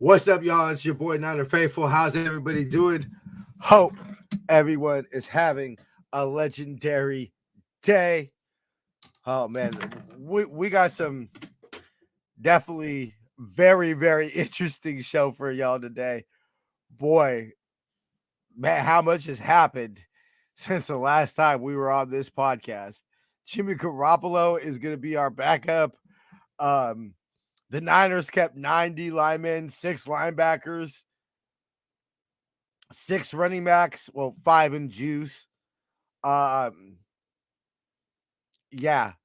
What's up, y'all? It's your boy Niner Faithful. How's everybody doing? Hope everyone is having a legendary day. Oh man, we got some definitely very interesting show for y'all today. Boy, man, how much has happened since the last time we were on this podcast? Jimmy Garoppolo is going to be our backup. The Niners kept 90 linemen, 6 linebackers, 6 running backs, well, 5 in juice. Yeah,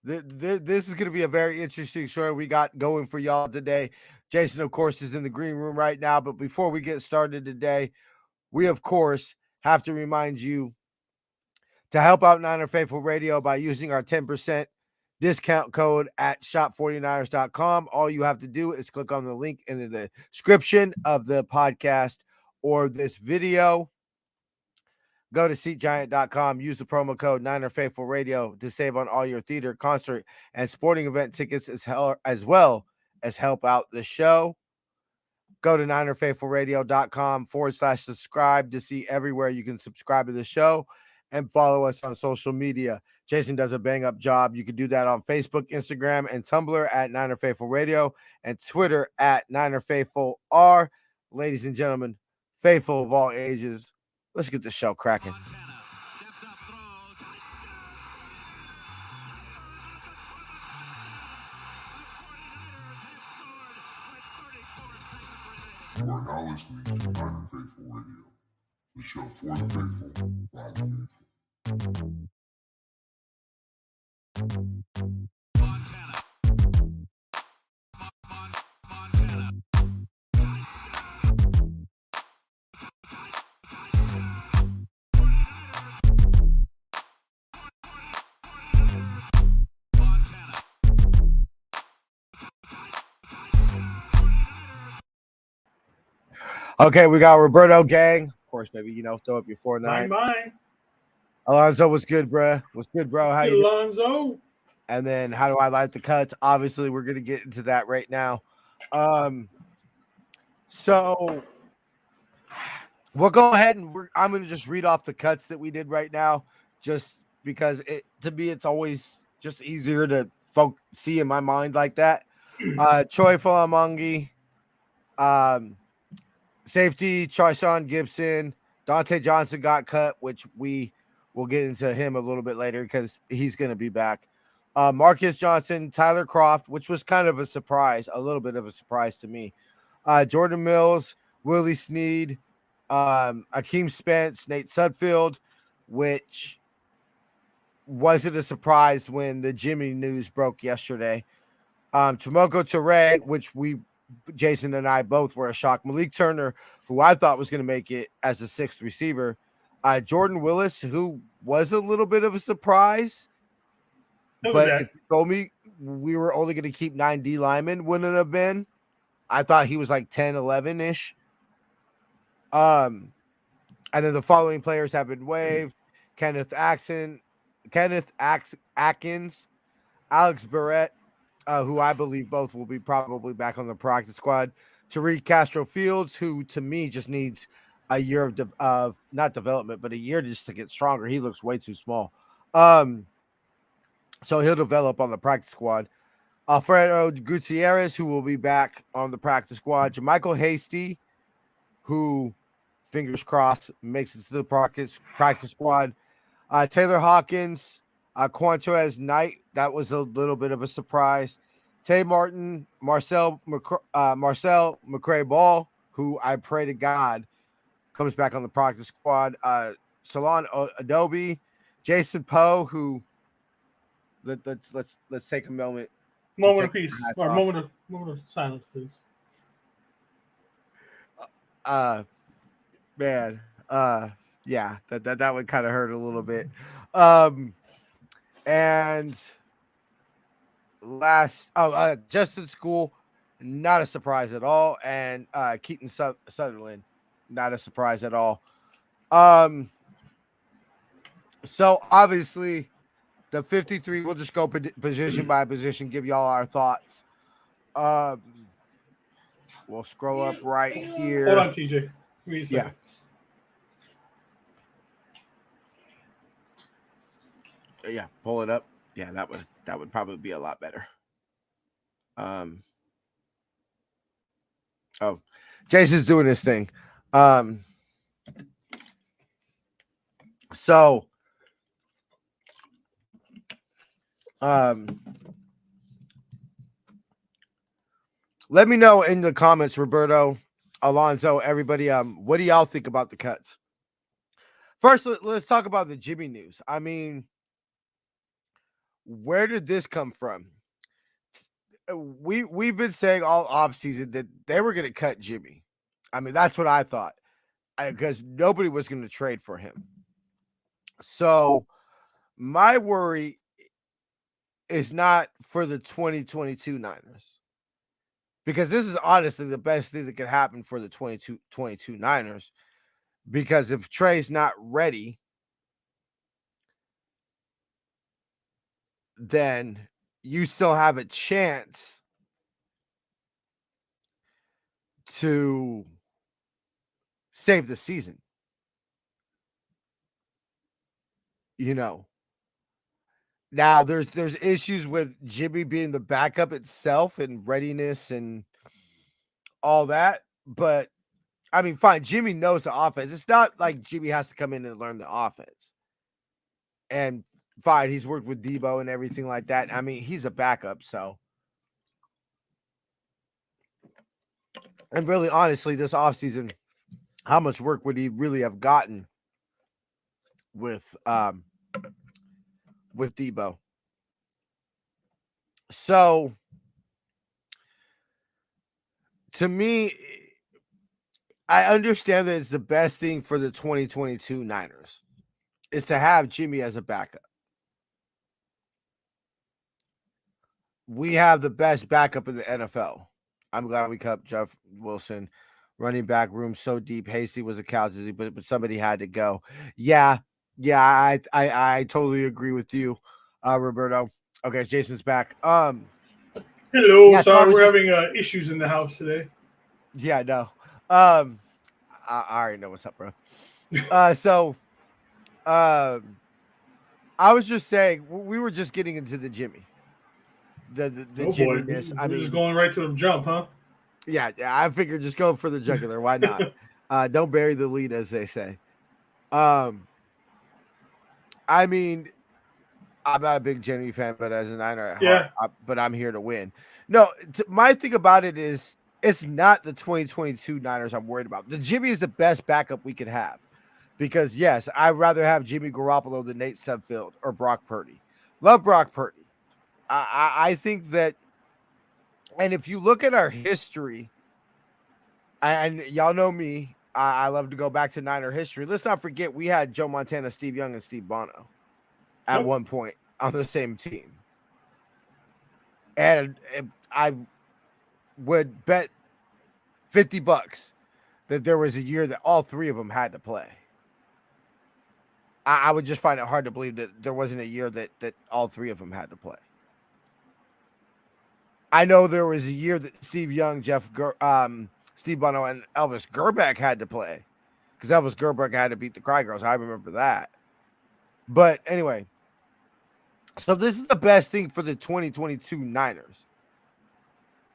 this is going to be a very interesting show we got going for y'all today. Jason, of course, is in the green room right now. But before we get started today, we, of course, have to remind you to help out Niner Faithful Radio by using our 10% discount code at shop49ers.com. All you have to do is click on the link in the description of the podcast or this video. Go to SeatGiant.com. Use the promo code Niner Faithful Radio to save on all your theater, concert, and sporting event tickets as well as help out the show. Go to NinerFaithfulRadio.com/subscribe to see everywhere you can subscribe to the show and follow us on social media. Jason does a bang-up job. You can do that on Facebook, Instagram, and Tumblr at Niner Faithful Radio and Twitter at Niner Faithful R. Ladies and gentlemen, faithful of all ages, let's get the show cracking. You are now listening to Niner Faithful Radio, the show for the faithful, by the faithful. Okay, we got Roberto Gang. Of course, baby, throw up your 4-9. Mine. Alonzo, what's good, bro? What's good, bro? How you doing? Alonzo. And then how do I like the cuts? Obviously, we're going to get into that right now. So we'll go ahead and I'm going to just read off the cuts that we did right now, just because to me, it's always just easier to see in my mind like that. Troy Fumagalli, safety, Tyshawn Gibson, Dante Johnson got cut, which we will get into him a little bit later because he's going to be back. Marcus Johnson, Tyler Kroft, which was kind of a surprise, a little bit of a surprise to me. Jordan Mills, Willie Snead, Akeem Spence, Nate Sudfeld, which wasn't a surprise when the Jimmy news broke yesterday. Tomoko Ture, which Jason and I both were a shock. Malik Turner, who I thought was going to make it as a 6th receiver. Jordan Willis, who was a little bit of a surprise. But if you told me we were only going to keep 9 D linemen, wouldn't it have been? I thought he was like 10, 11-ish. And then the following players have been waived. Kenneth Atkins, Alex Barrett, who I believe both will be probably back on the practice squad. Tariq Castro Fields, who to me just needs a year of not development, but a year just to get stronger. He looks way too small. So he'll develop on the practice squad. Alfredo Gutierrez, who will be back on the practice squad. JaMycal Hasty, who, fingers crossed, makes it to the practice squad. Taylor Hawkins, Quantrez Knight, that was a little bit of a surprise. Tay Martin, Marcel McCray Ball, who I pray to God comes back on the practice squad. Salon Adobe, Jason Poe, who let's take a moment. Moment of peace. Or moment of silence, please. Man. Yeah, that would kind of hurt a little bit. And Justin School, not a surprise at all. And Keaton Sutherland, not a surprise at all. So obviously the 53, we'll just go position by position, give y'all our thoughts. We'll scroll up right here. Hold on, TJ. Give me a second. Yeah, pull it up. Yeah, that would probably be a lot better. Oh, Jason's doing his thing. So let me know in the comments, Roberto, Alonzo, everybody. What do y'all think about the cuts? First, let's talk about the Jimmy news. I mean, where did this come from? We've been saying all offseason that they were going to cut Jimmy. I mean, that's what I thought, because nobody was going to trade for him. So my worry is not for the 2022 Niners, because this is honestly the best thing that could happen for the 2022 Niners, because if Trey's not ready, then you still have a chance to save the season. You know, now there's issues with Jimmy being the backup itself and readiness and all that, but I mean, fine, Jimmy knows the offense. It's not like Jimmy has to come in and learn the offense. And fine, he's worked with Debo and everything like that. I mean, he's a backup, so. And really, honestly, this offseason, how much work would he really have gotten with Debo? So, to me, I understand that it's the best thing for the 2022 Niners is to have Jimmy as a backup. We have the best backup in the NFL. I'm glad we kept Jeff Wilson. Running back room so deep. Hasty was a casualty, but somebody had to go. Yeah, I totally agree with you, Roberto. Okay, Jason's back. Hello. Yeah, Sorry, we're having issues in the house today. Yeah, no. I already know what's up, bro. I was just saying we were just getting into the Jimmy. The Jimmy-ness. I mean, just going right to the jump, huh? Yeah, I figured just go for the jugular. Why not? Don't bury the lead, as they say. I mean, I'm not a big Jimmy fan, but as a Niner at heart, but I'm here to win. No, my thing about it is it's not the 2022 Niners I'm worried about. The Jimmy is the best backup we could have, because yes, I'd rather have Jimmy Garoppolo than Nate Sudfeld or Brock Purdy. Love Brock Purdy. I think that, and if you look at our history, and y'all know me, I love to go back to Niner history. Let's not forget we had Joe Montana, Steve Young, and Steve Bono at one point on the same team. And I would bet $50 that there was a year that all three of them had to play. I would just find it hard to believe that there wasn't a year that all three of them had to play. I know there was a year that Steve Young, Steve Bono, and Elvis Gerbeck had to play, because Elvis Gerbeck had to beat the Cry Girls. I remember that. But anyway, so this is the best thing for the 2022 Niners.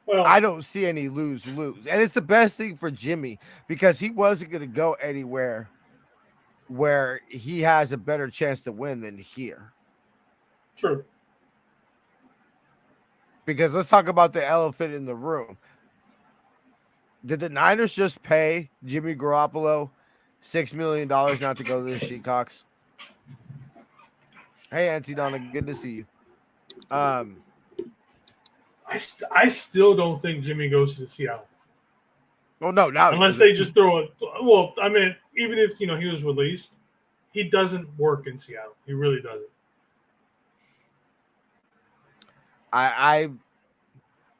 Well, I don't see any lose-lose. And it's the best thing for Jimmy, because he wasn't going to go anywhere where he has a better chance to win than here. True. Because let's talk about the elephant in the room. Did the Niners just pay Jimmy Garoppolo $6 million not to go to the Seahawks? Hey, Auntie Donna, good to see you. I still don't think Jimmy goes to Seattle. Well, no, now unless they just throw it. Well, I mean, even if he was released, he doesn't work in Seattle. He really doesn't. I'm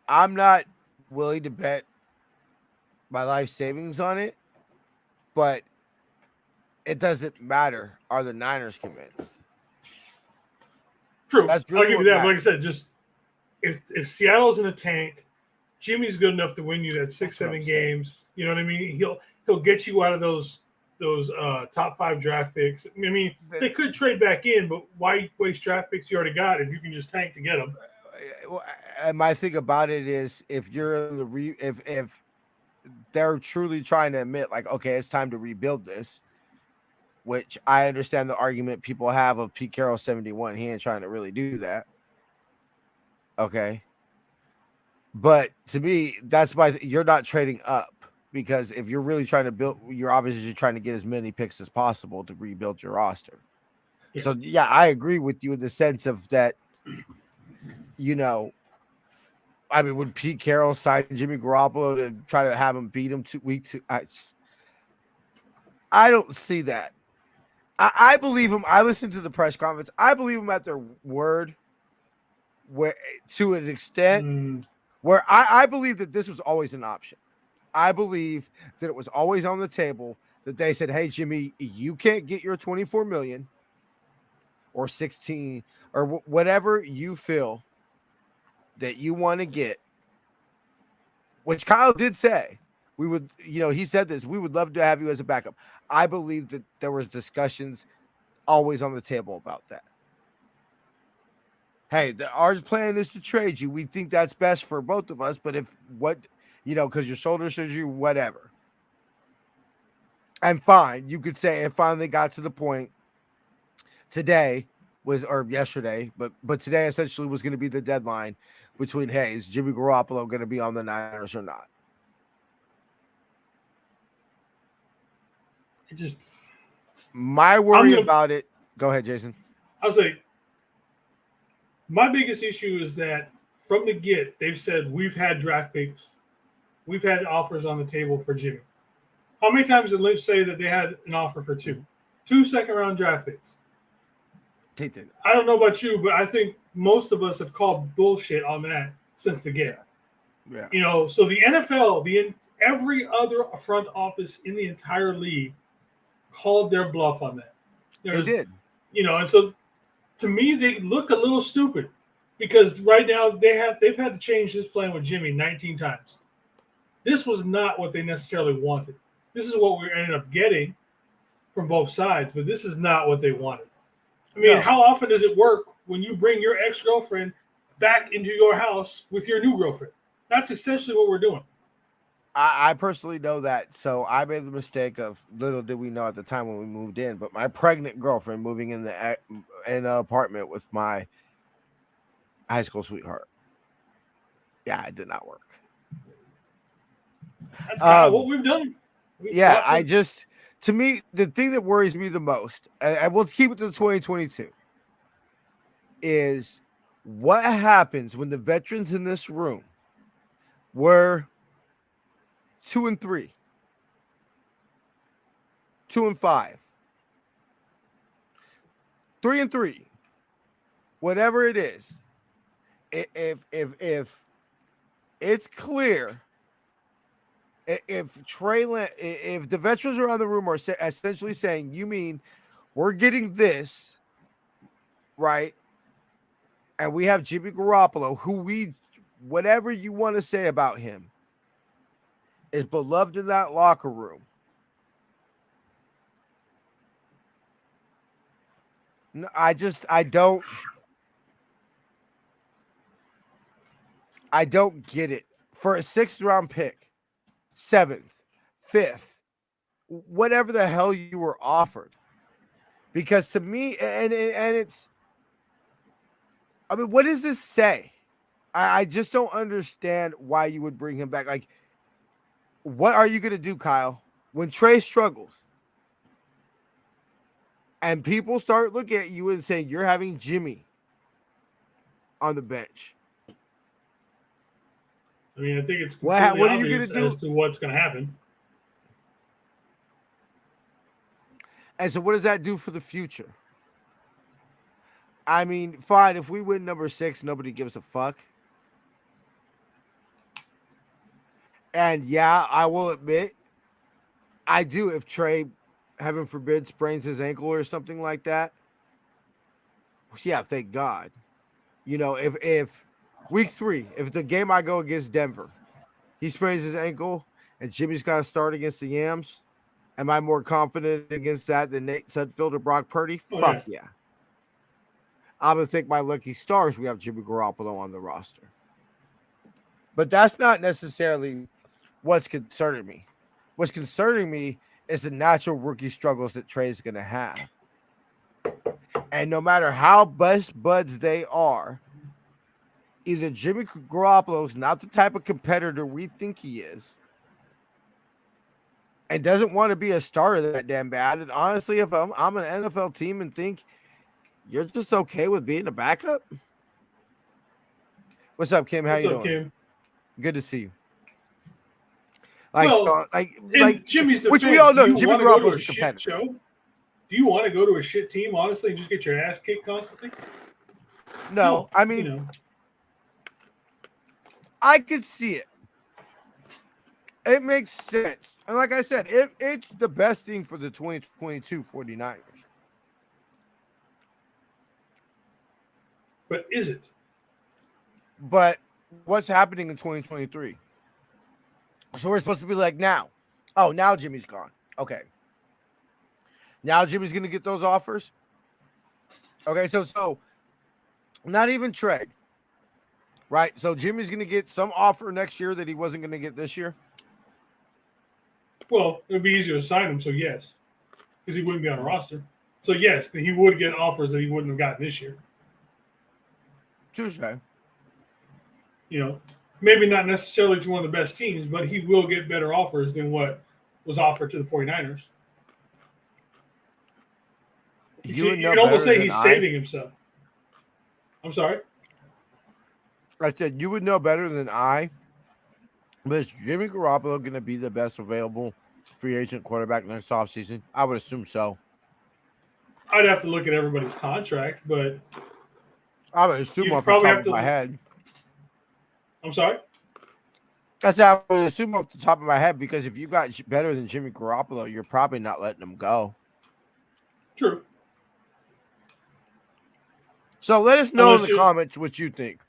not willing to bet my life savings on it, but it doesn't matter. Are the Niners convinced? True. That's really I'll give you that. Like I said, just if Seattle's in a tank, Jimmy's good enough to win you that 6-7 games. You know what I mean? He'll get you out of those top 5 draft picks. I mean, they could trade back in, but why waste draft picks you already got if you can just tank to get them? And my thing about it is, if you're if they're truly trying to admit, like, okay, it's time to rebuild this, which I understand the argument people have of Pete Carroll 71. He ain't trying to really do that. Okay. But to me, that's why you're not trading up, because if you're really trying to build, you're obviously trying to get as many picks as possible to rebuild your roster. Yeah. So, yeah, I agree with you in the sense of that, you know, I mean, would Pete Carroll sign Jimmy Garoppolo to try to have him beat him 2 weeks? I don't see that. I believe him. I listened to the press conference. I believe him at their word, where to an extent. Where I believe that this was always an option. I believe that it was always on the table, that they said, hey, Jimmy, you can't get your 24 million or 16 or whatever you feel that you want to get, which Kyle did say. We would, he said this, we would love to have you as a backup. I believe that there was discussions always on the table about that. Hey, our plan is to trade you. We think that's best for both of us. But because your shoulder surgery, whatever. And fine, you could say it finally got to the point today or yesterday, but today essentially was going to be the deadline between, hey, is Jimmy Garoppolo going to be on the Niners or not? My worry about it. Go ahead, Jason. I was like, my biggest issue is that from the get, they've said we've had draft picks, we've had offers on the table for Jimmy. How many times did Lynch say that they had an offer for two second-round draft picks? They did. I don't know about you, but I think most of us have called bullshit on that since the get. Yeah. So the NFL, every other front office in the entire league called their bluff on that. They did. And so to me, they look a little stupid because right now they've had to change this plan with Jimmy 19 times. This was not what they necessarily wanted. This is what we ended up getting from both sides, but this is not what they wanted. I mean, How often does it work when you bring your ex-girlfriend back into your house with your new girlfriend? That's essentially what we're doing. I personally know that. So I made the mistake of, little did we know at the time when we moved in, but my pregnant girlfriend moving in an apartment with my high school sweetheart. Yeah, it did not work. That's kind of what we've done. To me, the thing that worries me the most, and we'll keep it to 2022, is what happens when the veterans in this room were 2-3, 2-5, 3-3, whatever it is. If it's clear, if the veterans around the room are essentially saying, you mean we're getting this, right? And we have Jimmy Garoppolo, who whatever you want to say about him, is beloved in that locker room. No, I don't get it. For a 6th round pick, 7th, 5th, whatever the hell you were offered. Because to me, and it's, I mean, what does this say? I just don't understand why you would bring him back. Like, what are you going to do, Kyle, when Trey struggles and people start looking at you and saying you're having Jimmy on the bench? I mean, I think it's completely what are you going to do as to what's going to happen. And so what does that do for the future? I mean, fine, if we win number 6, nobody gives a fuck. And yeah, I will admit, I do. If Trey, heaven forbid, sprains his ankle or something like that, yeah, thank God. If week 3, if the game I go against Denver, he sprains his ankle and Jimmy's got to start against the Yams, am I more confident against that than Nate Sudfeld or Brock Purdy? Oh, Fuck yeah. I'm going to thank my lucky stars we have Jimmy Garoppolo on the roster. But that's not necessarily what's concerning me. What's concerning me is the natural rookie struggles that Trey's going to have. And no matter how best buds they are, either Jimmy Garoppolo is not the type of competitor we think he is and doesn't want to be a starter that damn bad. And honestly, if I'm an NFL team and think you're just okay with being a backup. What's up, Kim? How you doing? Kim? Good to see you. Like, Well, so, like Jimmy's defense, which we all know, do you Jimmy wanna go to Garoppolo's a a shit competitor. show? Do you want to go to a shit team, honestly, and just get your ass kicked constantly? No, I mean, you know, I could see it. It makes sense. And like I said, it's the best thing for the 2022 49ers. but is it? But what's happening in 2023? So we're supposed to be like now. Oh, now Jimmy's gone. Okay. Now Jimmy's going to get those offers. Okay, so not even trade. Right? So Jimmy's going to get some offer next year that he wasn't going to get this year. Well, it would be easier to sign him, so yes, because he wouldn't be on a roster. So yes, he would get offers that he wouldn't have gotten this year. Tuesday. You know, maybe not necessarily to one of the best teams, but he will get better offers than what was offered to the 49ers. You can almost say he's saving himself. I'm sorry? I said you would know better than I. But is Jimmy Garoppolo going to be the best available free agent quarterback next offseason? I would assume so. I'd have to look at everybody's contract, but I would assume You'd off the probably top have of my to- head. I'm sorry? That's how I would assume off the top of my head, because if you got better than Jimmy Garoppolo, you're probably not letting him go. True. So let us know in Unless the you- comments what you think.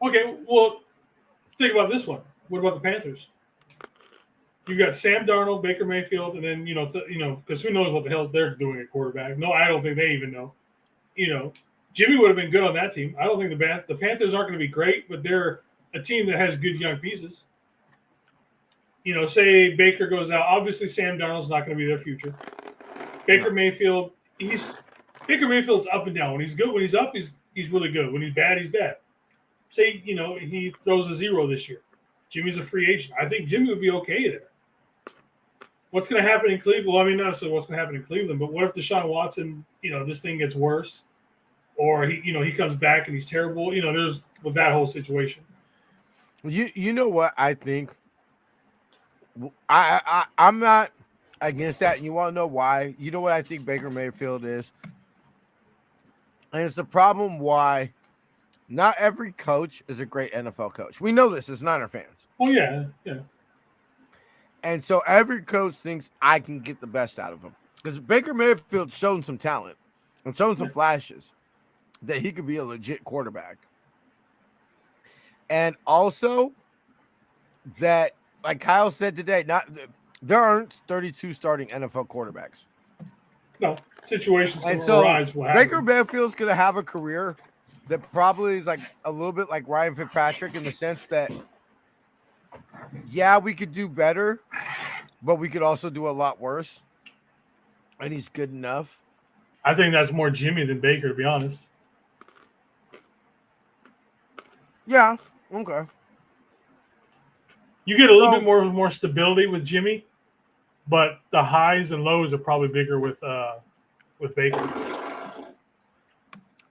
Okay, well, think about this one. What about the Panthers? You got Sam Darnold, Baker Mayfield, and then because who knows what the hell they're doing at quarterback? No, I don't think they even know. Jimmy would have been good on that team. I don't think the Panthers aren't going to be great, but they're a team that has good young pieces. Say Baker goes out. Obviously, Sam Darnold's not going to be their future. Baker Mayfield, Baker Mayfield's up and down. When he's good, when he's up, he's really good. When he's bad, he's bad. Say he throws a 0 this year. Jimmy's a free agent. I think Jimmy would be okay there. What's going to happen in Cleveland? Well, I mean, not necessarily what's going to happen in Cleveland, but what if Deshaun Watson, this thing gets worse, or he comes back and he's terrible? There's with that whole situation. You know what I think? I'm not against that. And you want to know why? You know what I think Baker Mayfield is? And it's the problem why not every coach is a great NFL coach. We know this as Niner fans. Oh, yeah. And so every coach thinks I can get the best out of him. Because Baker Mayfield's shown some talent and shown some flashes that he could be a legit quarterback. And also that, like Kyle said today, there aren't 32 starting NFL quarterbacks. No, situations can And so arise. Baker Mayfield's going to have a career that probably is like a little bit like Ryan Fitzpatrick in the sense that, yeah, we could do better, but we could also do a lot worse. And he's good enough. I think that's more Jimmy than Baker, to be honest. Yeah. Okay. You get a little bit more stability with Jimmy, but the highs and lows are probably bigger with Baker.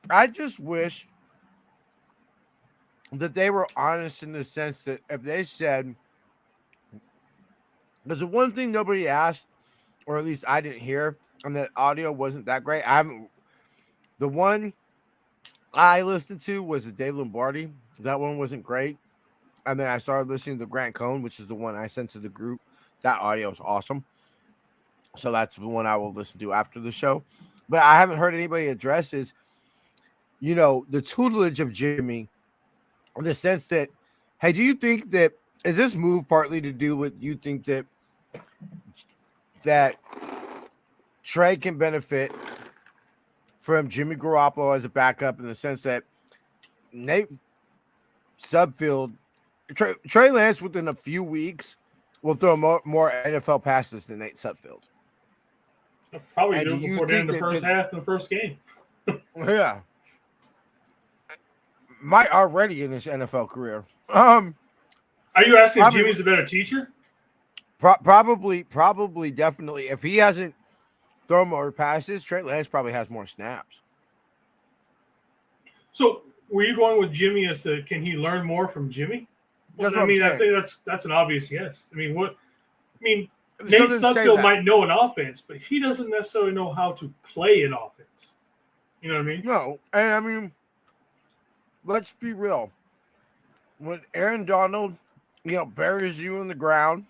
I just wish that they were honest in the sense that if they said, there's the one thing nobody asked, or at least I didn't hear, and that audio wasn't that great. The one I listened to was the Dave Lombardi. That one wasn't great. And then I started listening to Grant Cohn, which is the one I sent to the group. That audio is awesome. So that's the one I will listen to after the show. But I haven't heard anybody address is, the tutelage of Jimmy in the sense that, hey, do you think that is this move partly to do with you think that Trey can benefit from Jimmy Garoppolo as a backup in the sense that Nate Sudfeld, Trey Lance within a few weeks will throw more NFL passes than Nate Sudfeld. I'll probably And do it do you before the end think of the first half in the first game. Yeah. Might already in his NFL career. Are you asking if Probably- Jimmy's a better teacher? Probably, definitely. If he hasn't thrown more passes, Trey Lance probably has more snaps. So were you going with Jimmy as to can he learn more from Jimmy? Well, That's what I mean, I'm I think that's an obvious yes. I mean, Nate Doesn't say Sudfeld that. might know an offense, but he doesn't necessarily know how to play an offense. You know what I mean? No, and I mean, let's be real. When Aaron Donald, buries you in the ground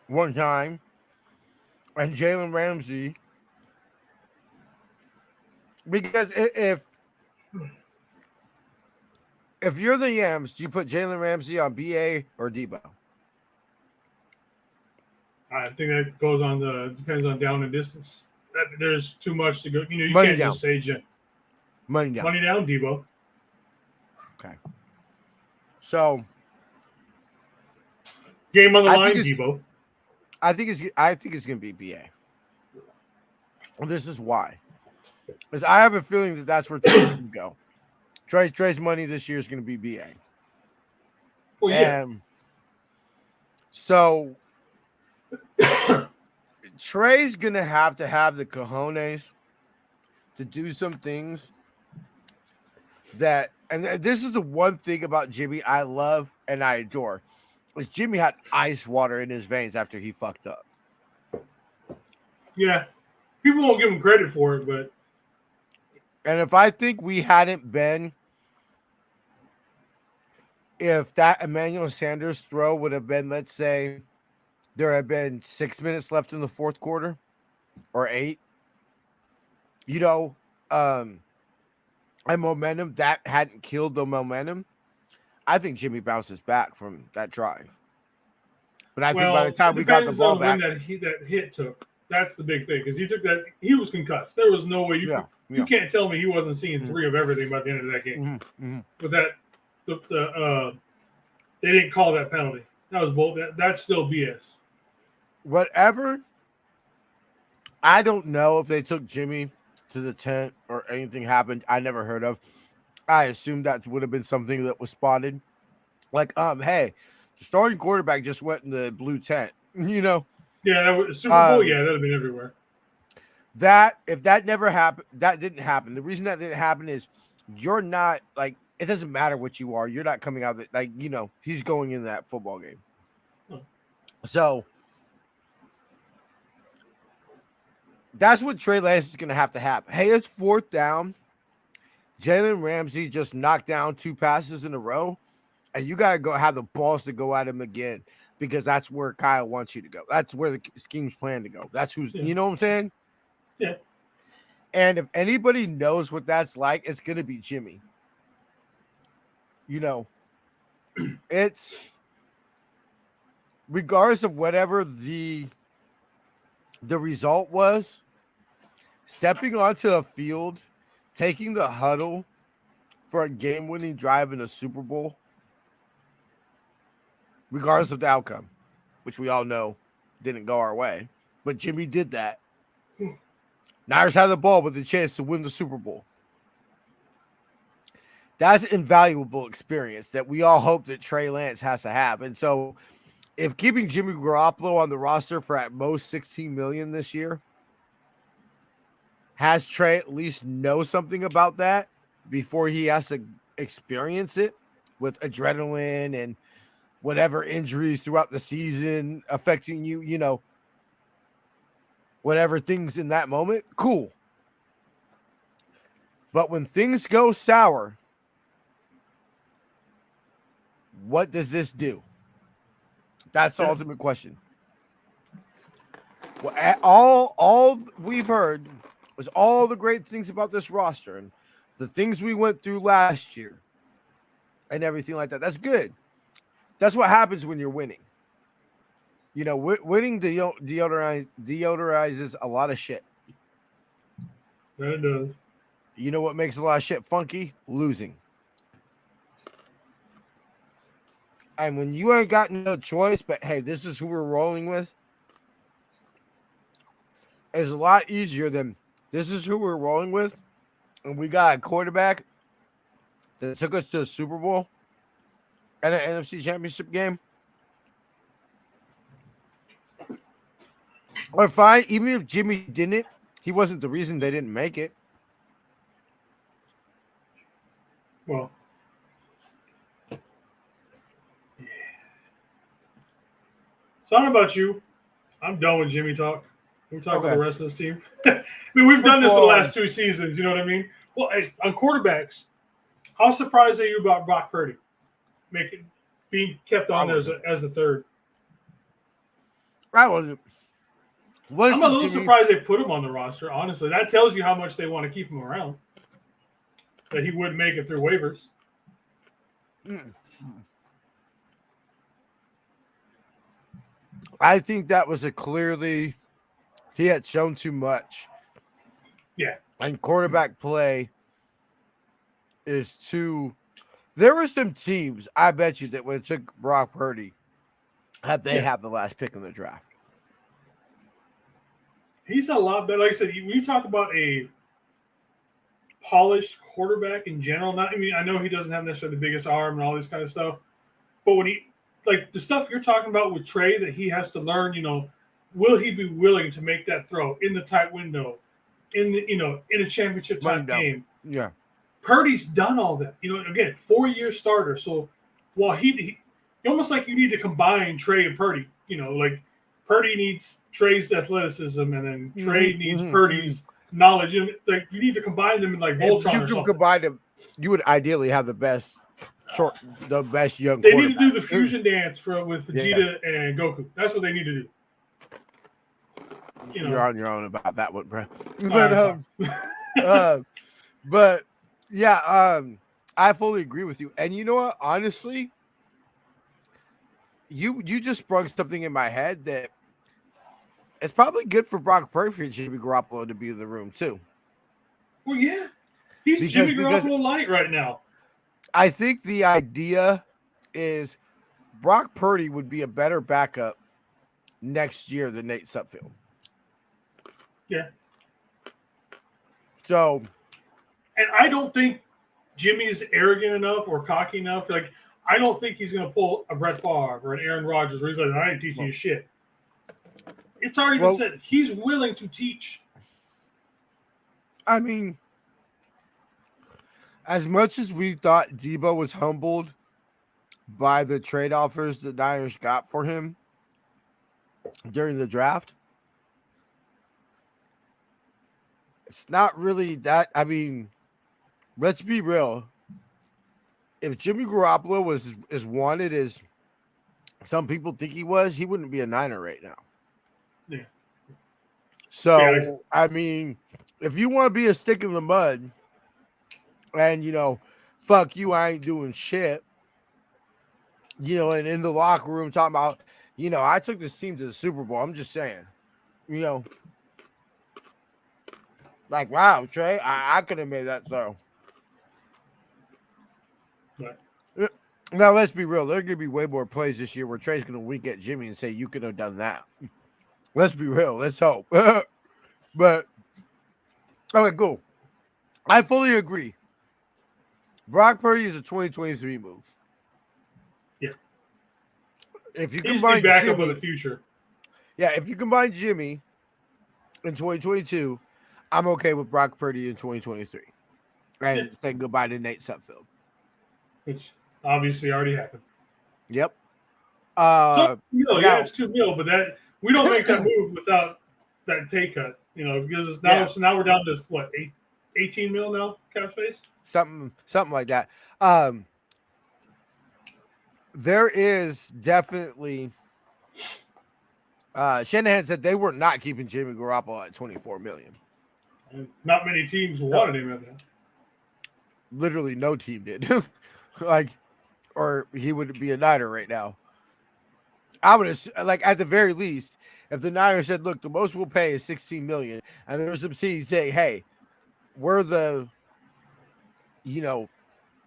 one time, and Jalen Ramsey, because if you're the Yams, do you put Jalen Ramsey on BA or Debo? I think that goes on depends on down and distance. There's too much to go. You Money can't down. just say Money down. money down, Debo. Okay. So Game on the I line, think it's- Debo. I think it's gonna be BA. And this is why. Because I have a feeling that that's where Trey's gonna go. Trey's money this year is gonna be BA. Well, yeah. And so Trey's gonna have to have the cojones to do some things and this is the one thing about Jimmy I love and I adore. Was Jimmy had ice water in his veins after he fucked up. Yeah. People won't give him credit for it, but And if I think we hadn't been, if that Emmanuel Sanders throw would have been, let's say, there had been 6 minutes left in the fourth quarter or 8, and momentum that hadn't killed the momentum, I think Jimmy bounces back from that drive. But I think by the time we got the ball back, when that hit took. That's the big thing because he took that. He was concussed. There was no way you can't tell me he wasn't seeing 3 of everything by the end of that game. With that, they didn't call that penalty. That was bull. That's still BS. Whatever. I don't know if they took Jimmy to the tent or anything happened. I never heard of. I assumed that would have been something that was spotted. Like, hey, the starting quarterback just went in the blue tent. Yeah, that was Super Bowl. Yeah, that'd have been everywhere. That if that never happened, that didn't happen. The reason that didn't happen is you're not like it doesn't matter what you are. You're not coming out he's going in that football game. So that's what Trey Lance is going to have. Hey, it's 4th down. Jalen Ramsey just knocked down 2 passes in a row, and you got to go have the balls to go at him again because that's where Kyle wants you to go. That's where the scheme's plan to go. That's who's, you know what I'm saying? Yeah. And if anybody knows what that's like, it's going to be Jimmy. It's regardless of whatever the result was, stepping onto a field, taking the huddle for a game-winning drive in a Super Bowl, regardless of the outcome, which we all know didn't go our way, but Jimmy did that. Niners had the ball with a chance to win the Super Bowl. That's an invaluable experience that we all hope that Trey Lance has to have. And so if keeping Jimmy Garoppolo on the roster for at most $16 million this year has Trey at least know something about that before he has to experience it with adrenaline and whatever injuries throughout the season affecting you, whatever things in that moment, cool. But when things go sour, what does this do? That's the ultimate question. Well, all we've heard was all the great things about this roster and the things we went through last year and everything like that. That's good. That's what happens when you're winning. You know, winning deodorizes a lot of shit. That it does. You know what makes a lot of shit funky? Losing. And when you ain't got no choice, but hey, this is who we're rolling with, it's a lot easier than this is who we're rolling with. And we got a quarterback that took us to the Super Bowl and an NFC Championship game. Or fine, even if Jimmy didn't, he wasn't the reason they didn't make it. Well, so I don't know about you. I'm done with Jimmy talk. We'll talk about the rest of this team. I mean, we've done this for the last 2 seasons. You know what I mean? Well, hey, on quarterbacks, how surprised are you about Brock Purdy being kept on as a third? I wasn't. I'm a little surprised they put him on the roster. Honestly, that tells you how much they want to keep him around. That he would make it through waivers. I think that was he had shown too much. Yeah. And quarterback play is too. There were some teams, I bet you, that would have took Brock Purdy had they have the last pick in the draft. He's a lot better. Like I said, when you talk about a polished quarterback in general, I know he doesn't have necessarily the biggest arm and all this kind of stuff, but when like the stuff you're talking about with Trey that he has to learn, will he be willing to make that throw in the tight window, in a championship type game? Yeah. Purdy's done all that. Again, 4-year starter. So while he almost like you need to combine Trey and Purdy. Like Purdy needs Trey's athleticism, and then Trey needs Purdy's knowledge. Like you need to combine them in like Voltron or something. If you combine them, you would ideally have the best young. They need to do the fusion dance with Vegeta and Goku. That's what they need to do. You're on your own about that one, bro. But I fully agree with you. And you know what? Honestly, you just sprung something in my head that it's probably good for Brock Purdy and Jimmy Garoppolo to be in the room too. Well, yeah, he's Jimmy Garoppolo light right now. I think the idea is Brock Purdy would be a better backup next year than Nate Sudfeld. Yeah. So, and I don't think Jimmy's arrogant enough or cocky enough. Like, I don't think he's going to pull a Brett Favre or an Aaron Rodgers where he's like, I ain't teaching you shit. It's already been said. He's willing to teach. I mean, as much as we thought Debo was humbled by the trade offers the Niners got for him during the draft, it's not really that. I mean, let's be real. If Jimmy Garoppolo was as wanted as some people think he was, he wouldn't be a Niner right now. Yeah. So, I mean, if you want to be a stick in the mud and, fuck you, I ain't doing shit, and in the locker room talking about, I took this team to the Super Bowl. I'm just saying, like, wow, Trey, I could have made that throw. Right. Now, let's be real. There are going to be way more plays this year where Trey's going to wink at Jimmy and say, you could have done that. Let's be real. Let's hope. But, okay, cool. I fully agree. Brock Purdy is a 2023 move. Yeah. If you he's combine the backup of the future. Yeah, if you combine Jimmy in 2022, I'm okay with Brock Purdy in 2023. And saying goodbye to Nate Sudfeld. Which obviously already happened. Yep. It's $2 million, but that we don't make that move without that pay cut, because it's now so now we're down to what, $18 million now cap space? Something like that. There is definitely Shanahan said they were not keeping Jimmy Garoppolo at $24 million. And not many teams wanted him at that. Literally no team did. Like or he would be a Niner right now. I would like at the very least, if the Niners said, "Look, the most we'll pay is 16 million," and there was some teams saying, "Hey, we're the, you know,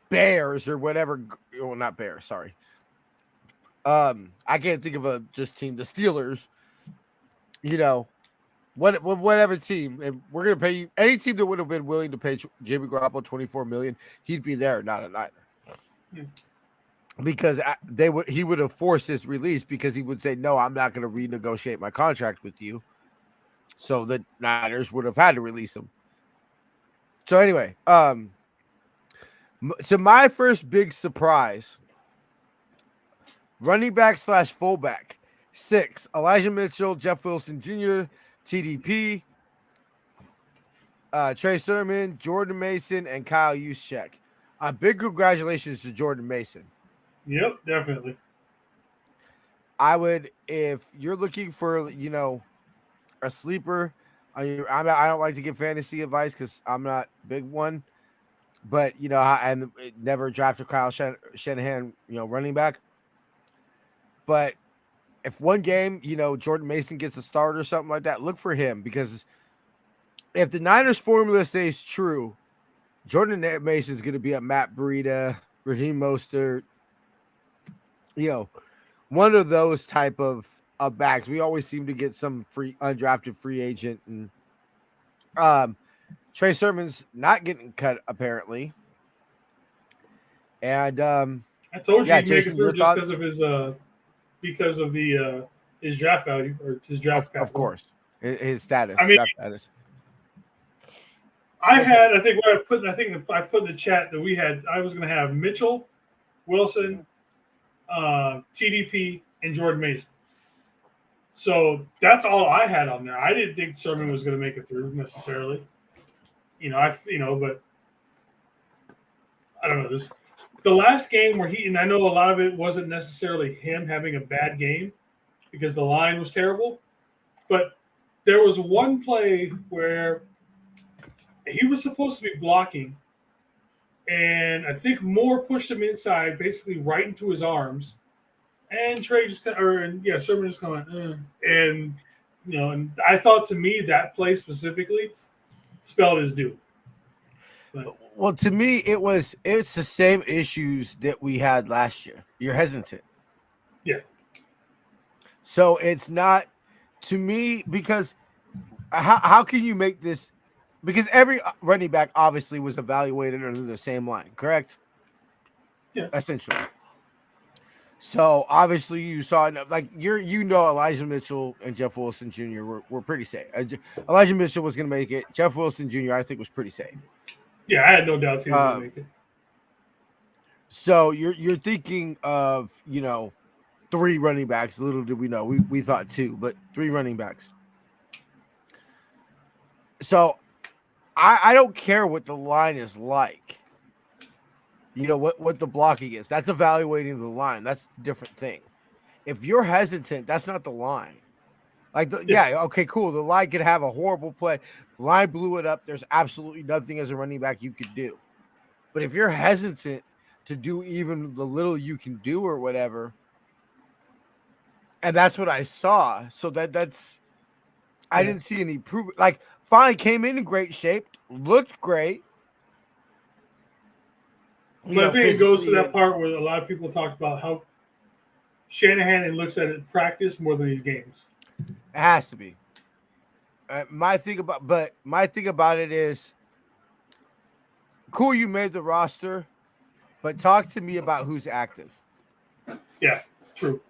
Bears or whatever." Well, not Bears. Sorry. I can't think of a just team. The Steelers. You know, whatever team, and we're gonna pay you any team that would have been willing to pay Jimmy Garoppolo 24 million. He'd be there, not a Niner. Yeah. Because he would have forced his release because he would say, "No, I'm not going to renegotiate my contract with you." So the Niners would have had to release him. So anyway, so my first big surprise, running back / fullback, 6, Elijah Mitchell, Jeff Wilson Jr., TDP, Trey Sermon, Jordan Mason, and Kyle Juszczyk. Big congratulations to Jordan Mason. Yep, definitely. I would, if you're looking for, a sleeper, I don't like to give fantasy advice because I'm not big one, but and never drafted Kyle Shanahan, running back. But if one game, Jordan Mason gets a start or something like that, look for him, because if the Niners formula stays true, Jordan Mason's going to be a Matt Breida, Raheem Mostert, one of those type of backs. We always seem to get some undrafted free agent, and Trey Sermon's not getting cut apparently. And I told you he'd make Jason, it through just thoughts? because of the his draft value or his draft capital. Of course, his status. I mean, draft status. I think what I put in the chat that we had. I was going to have Mitchell, Wilson, TDP, and Jordan Mason. So that's all I had on there. I didn't think Sermon was going to make it through necessarily. But I don't know this. The last game where and I know a lot of it wasn't necessarily him having a bad game because the line was terrible, but there was one play where he was supposed to be blocking, and I think Moore pushed him inside, basically right into his arms, and Trey just Sermon just kind of and I thought, to me, that play specifically spelled his doom. But, well, to me, it's the same issues that we had last year. You're hesitant. Yeah. So it's not, to me, because how can you make this? Because every running back obviously was evaluated under the same line, correct? Yeah. Essentially. So obviously you saw, like, Elijah Mitchell and Jeff Wilson Jr. were pretty safe. Elijah Mitchell was going to make it. Jeff Wilson Jr. I think was pretty safe. Yeah, I had no doubts he was going to make it. So you're thinking of 3 running backs. Little did we know, we thought 2, but 3 running backs. So I don't care what the line is like. What the blocking is. That's evaluating the line. That's a different thing. If you're hesitant, that's not the line. Okay, cool. The line could have a horrible play. The line blew it up. There's absolutely nothing as a running back you could do. But if you're hesitant to do even the little you can do or whatever, and that's what I saw. So that's I didn't see any proof. Like, fine, came in great shape, looked great. But I think it goes to that part where a lot of people talked about how Shanahan looks at it practice more than these games. It has to be. My thing about it is, cool, you made the roster, but talk to me about who's active. Yeah, true.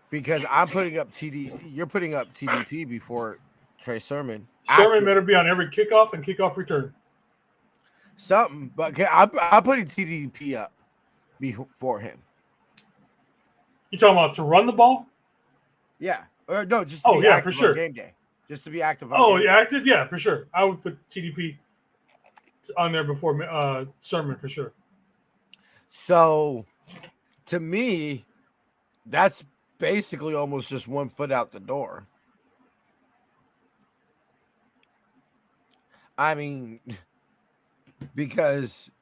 Because I'm putting up you're putting up TDP before Trey Sermon. Sermon better be on every kickoff and kickoff return. Something, but I'm putting TDP up before him. You talking about to run the ball? Yeah, or no, just to be active for sure. on game day. Just to be active on. Oh, yeah, active, yeah, for sure. I would put TDP on there before Sermon for sure. So, to me, that's basically almost just 1 foot out the door. I mean, because,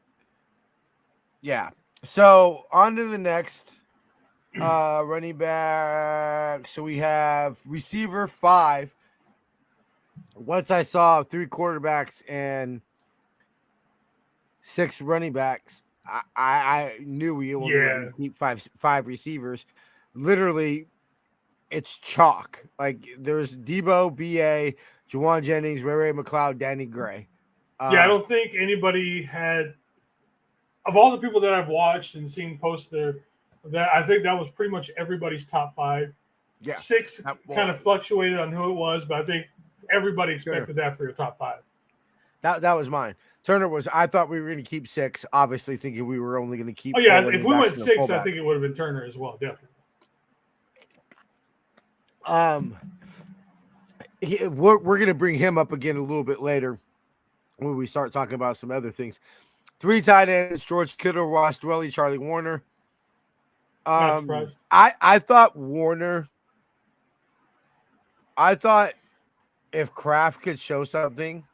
yeah, So on to the next running back. So we have receiver 5. Once I saw 3 quarterbacks and 6 running backs, I knew we only were going Yeah. to keep five receivers. Literally, it's chalk. Like there's Debo, BA, Juwan Jennings, Ray McLeod, Danny Gray. Yeah, I don't think anybody had, of all the people that I've watched and seen post there, that I think that was pretty much everybody's top 5. Yeah, 6 kind of fluctuated on who it was, but I think everybody expected that for your top 5. That was mine. Turner was. I thought we were going to keep 6. Obviously, thinking we were only going to keep. Oh yeah, if we went 6, I think it would have been Turner as well, definitely. We're going to bring him up again a little bit later when we start talking about some other things. 3 tight ends: George Kittle, Ross Dwelly, Charlie Warner. Not surprised. I thought Warner. I thought if Kraft could show something,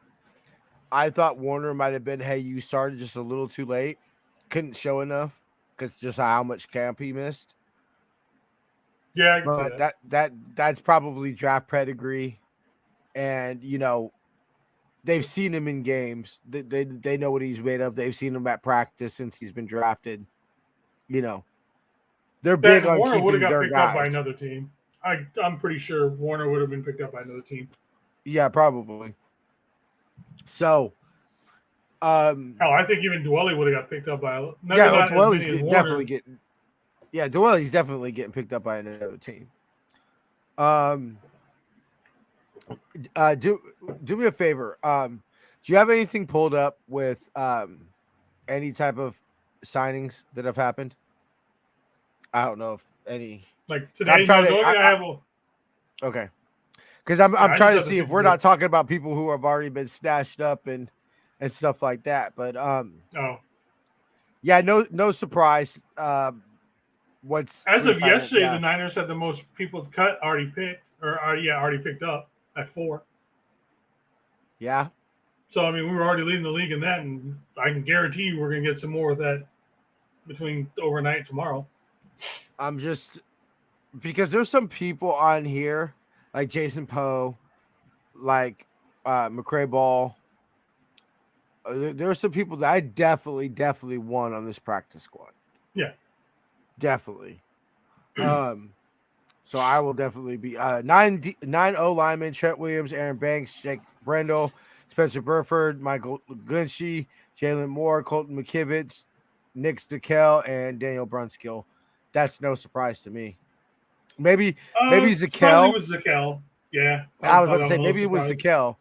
I thought Warner might have been, hey, you started just a little too late, couldn't show enough because just how much camp he missed. Yeah, I can but see that. That's probably draft pedigree, and they've seen him in games. They know what he's made of. They've seen him at practice since he's been drafted. They're big on Warner would keeping have got their picked guys. up by another team. I'm pretty sure Warner would have been picked up by another team. Yeah, probably. So, hell, I think even Dwelly would have got picked up by. Dwelly's definitely getting. Yeah, Dwelly's definitely getting picked up by another team. Do me a favor. Do you have anything pulled up with any type of signings that have happened? I don't know if any. Like today, okay. Because I'm trying to see if we're not talking about people who have already been stashed up and stuff like that. But yeah, no surprise. As of yesterday, the Niners had the most people cut already picked, already picked up at 4. Yeah. So I mean, we were already leading the league in that, and I can guarantee you we're going to get some more of that between overnight and tomorrow. I'm just because there's some people on here like Jason Poe, like McCray Ball. There are some people that I definitely want on this practice squad. Yeah. Definitely. So I will definitely be 9-0 linemen: Trent Williams, Aaron Banks, Jake Brendel, Spencer Burford, Michael Glinchy, Jalen Moore, Colton McKivitz, Nick Zakelj, and Daniel Brunskill. That's no surprise to me. Maybe Zakelj. Was Zakelj. Yeah. I was about to say maybe it was Zakelj.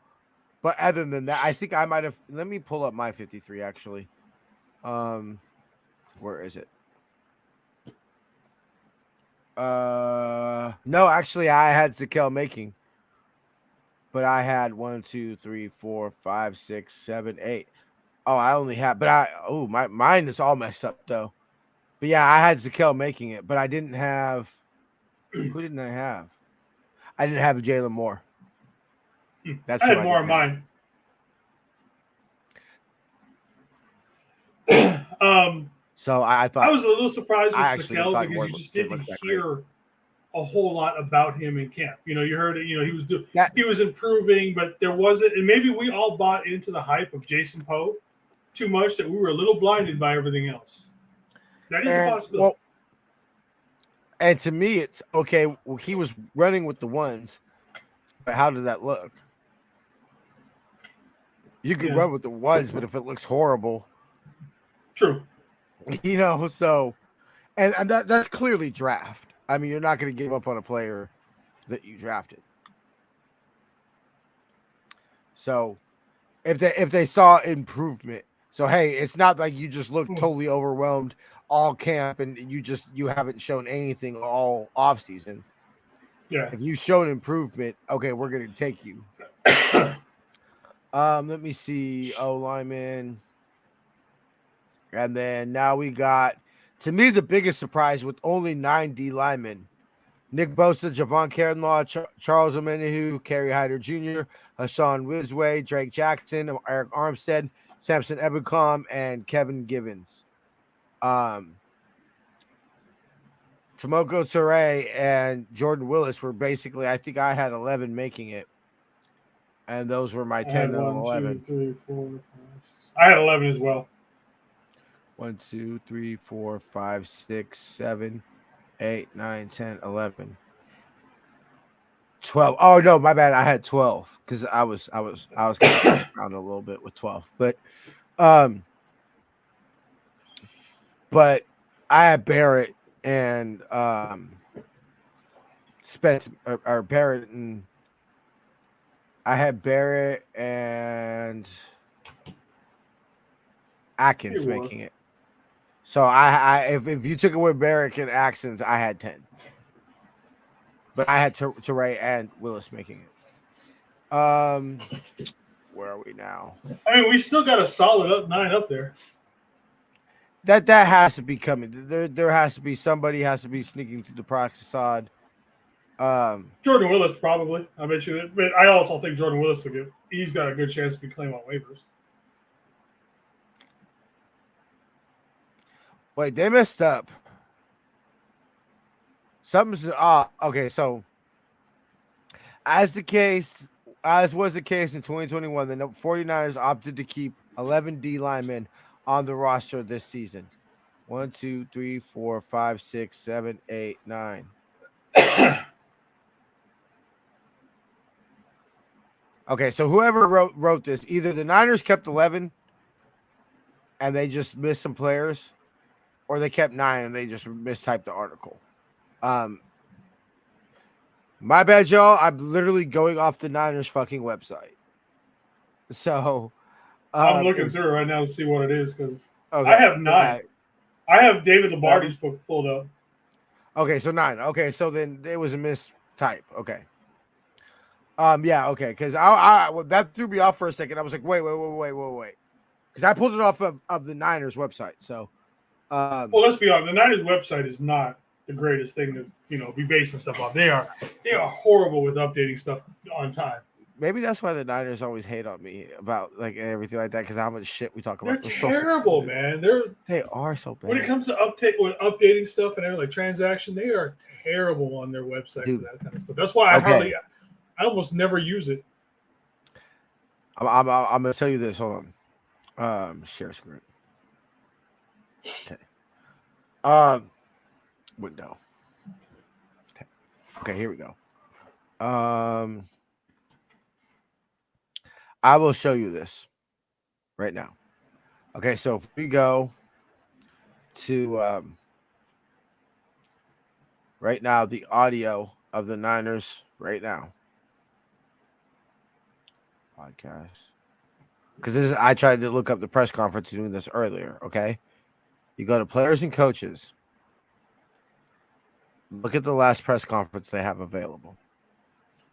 But other than that, I think I might have. Let me pull up my 53 actually. Where is it? No, actually, I had Zakelj making, but I had 1, 2, 3, 4, 5, 6, 7, 8. Oh, I only had, mine is all messed up though. But yeah, I had Zakelj making it, but I didn't have. Who didn't I have? I didn't have Jalen Moore. That's I had more on mine. So I thought I was a little surprised with Zakelj because you just didn't hear a whole lot about him in camp. You heard it. He was improving, but there wasn't. And maybe we all bought into the hype of Jason Poe too much that we were a little blinded by everything else. That is a possibility. Well, and to me, it's okay. Well, he was running with the ones, but how did that look? You could run with the ones, but if it looks horrible, true. So, and that's clearly draft. I mean, you're not going to give up on a player that you drafted. So, if they saw improvement, so hey, it's not like you just look totally overwhelmed all camp and you haven't shown anything all off season. Yeah. If you've shown improvement, okay, we're going to take you. Let me see. Lineman. And then now we got, to me, the biggest surprise with only 9 D linemen: Nick Bosa, Javon Kinlaw, Charles Omenihu, Kerry Hyder Jr., Hassan Wisway, Drake Jackson, Eric Armstead, Samson Ebukam, and Kevin Givens. Tomoko Ture and Jordan Willis were basically, I think I had 11 making it. And those were my I 10 had and 1, 2, 11. 3, 4, 5, 6. I had 11 as well. 1, 2, 3, 4, 5, 6, 7, 8, 9, 10, 11. 12. Oh no, my bad. I had 12 because I was kind of around a little bit with 12. But I had Barrett and Spence or Barrett, and I had Barrett and Atkins You were. making it. So I if you took away Barrett and Atkins, I had 10. But I had Teray and Willis making it. Where are we now? I mean, we still got a solid 9 up there. That has to be coming. There has to be somebody has to be sneaking through the practice side. Jordan Willis probably. I bet you that. But I also think Jordan Willis he's got a good chance to be claimed on waivers. Wait, they messed up. Something's okay. So, as was the case in 2021, the 49ers opted to keep 11 D linemen on the roster this season. 1, 2, 3, 4, 5, 6, 7, 8, 9. Okay, so whoever wrote this, either the Niners kept 11 and they just missed some players, or they kept 9 and they just mistyped the article. My bad, y'all. I'm literally going off the Niners fucking website. So I'm looking through right now to see what it is because okay, I have 9. okay. I have David Lombardi's book pulled up. Okay, so 9. Okay, so then it was a mistype. Okay. Yeah, okay, because well, that threw me off for a second. I was like, wait, because I pulled it off of the Niners website. So, well, let's be honest. The Niners website is not the greatest thing to be basing stuff off. They are horrible with updating stuff on time. Maybe that's why the Niners always hate on me about like everything like that because how much shit we talk about. They're terrible, man. They are so bad. When it comes to updating stuff and everything like transaction, they are terrible on their website for that kind of stuff. That's why I almost never use it. I'm gonna tell you this. Hold on. Share screen. Okay. Window. Okay, here we go. I will show you this right now. Okay, so if we go to right now, the audio of the Niners right now. Podcast. Because I tried to look up the press conference doing this earlier. Okay. You go to players and coaches. Look at the last press conference they have available.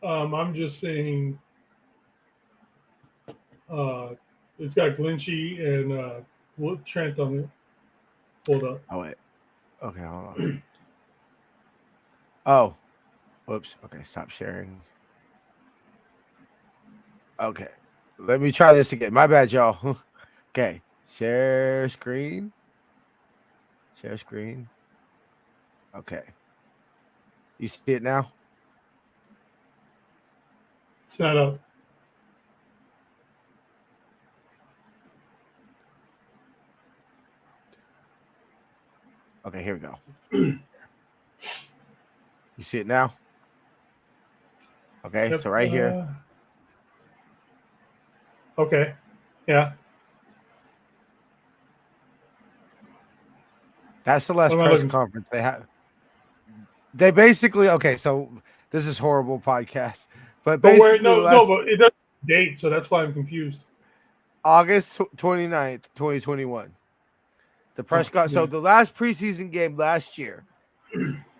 I'm just saying it's got Glinchey and Trent on it. Hold up. Oh, wait. Okay, hold on. Oh. Whoops. Okay, stop sharing. Okay. Let me try this again. My bad, y'all. Okay. Share screen. Share screen. Okay. You see it now? It's not up. Okay, here we go. You see it now? Okay, Yep, so right here. Okay. Yeah. That's the last press conference they have. They basically so this is horrible podcast. But basically but it doesn't date, so that's why I'm confused. August 29th, 2021. The press so the last preseason game last year,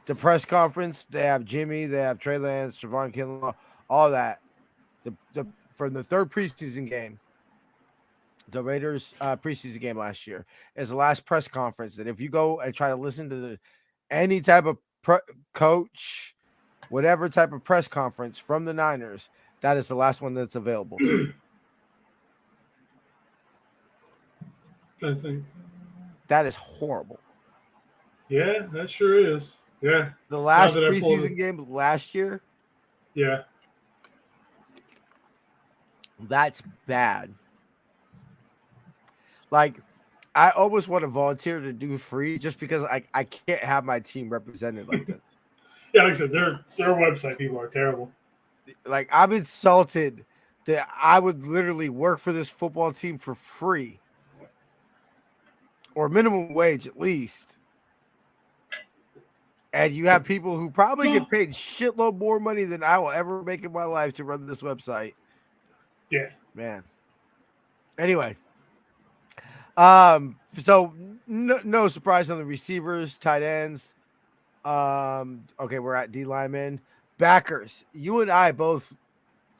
the press conference, they have Jimmy, they have Trey Lance, Javon Kinlaw, all that. The from the third preseason game, the Raiders preseason game last year is the last press conference that if you go and try to listen to any type of coach, whatever type of press conference from the Niners, that is the last one that's available. I think. That is horrible. Yeah, that sure is. Yeah. The Now last that I pulled it. preseason game last year, Yeah. that's bad. Like, I almost want to volunteer to do free just because I can't have my team represented like this. Yeah, like I said, their website people are terrible. Like, I'm insulted that I would literally work for this football team for free or minimum wage at least. And you have people who probably get paid shitload more money than I will ever make in my life to run this website. Yeah. Man. Anyway. So no surprise on the receivers, tight ends. Okay, we're at D linemen. Backers. You and I both,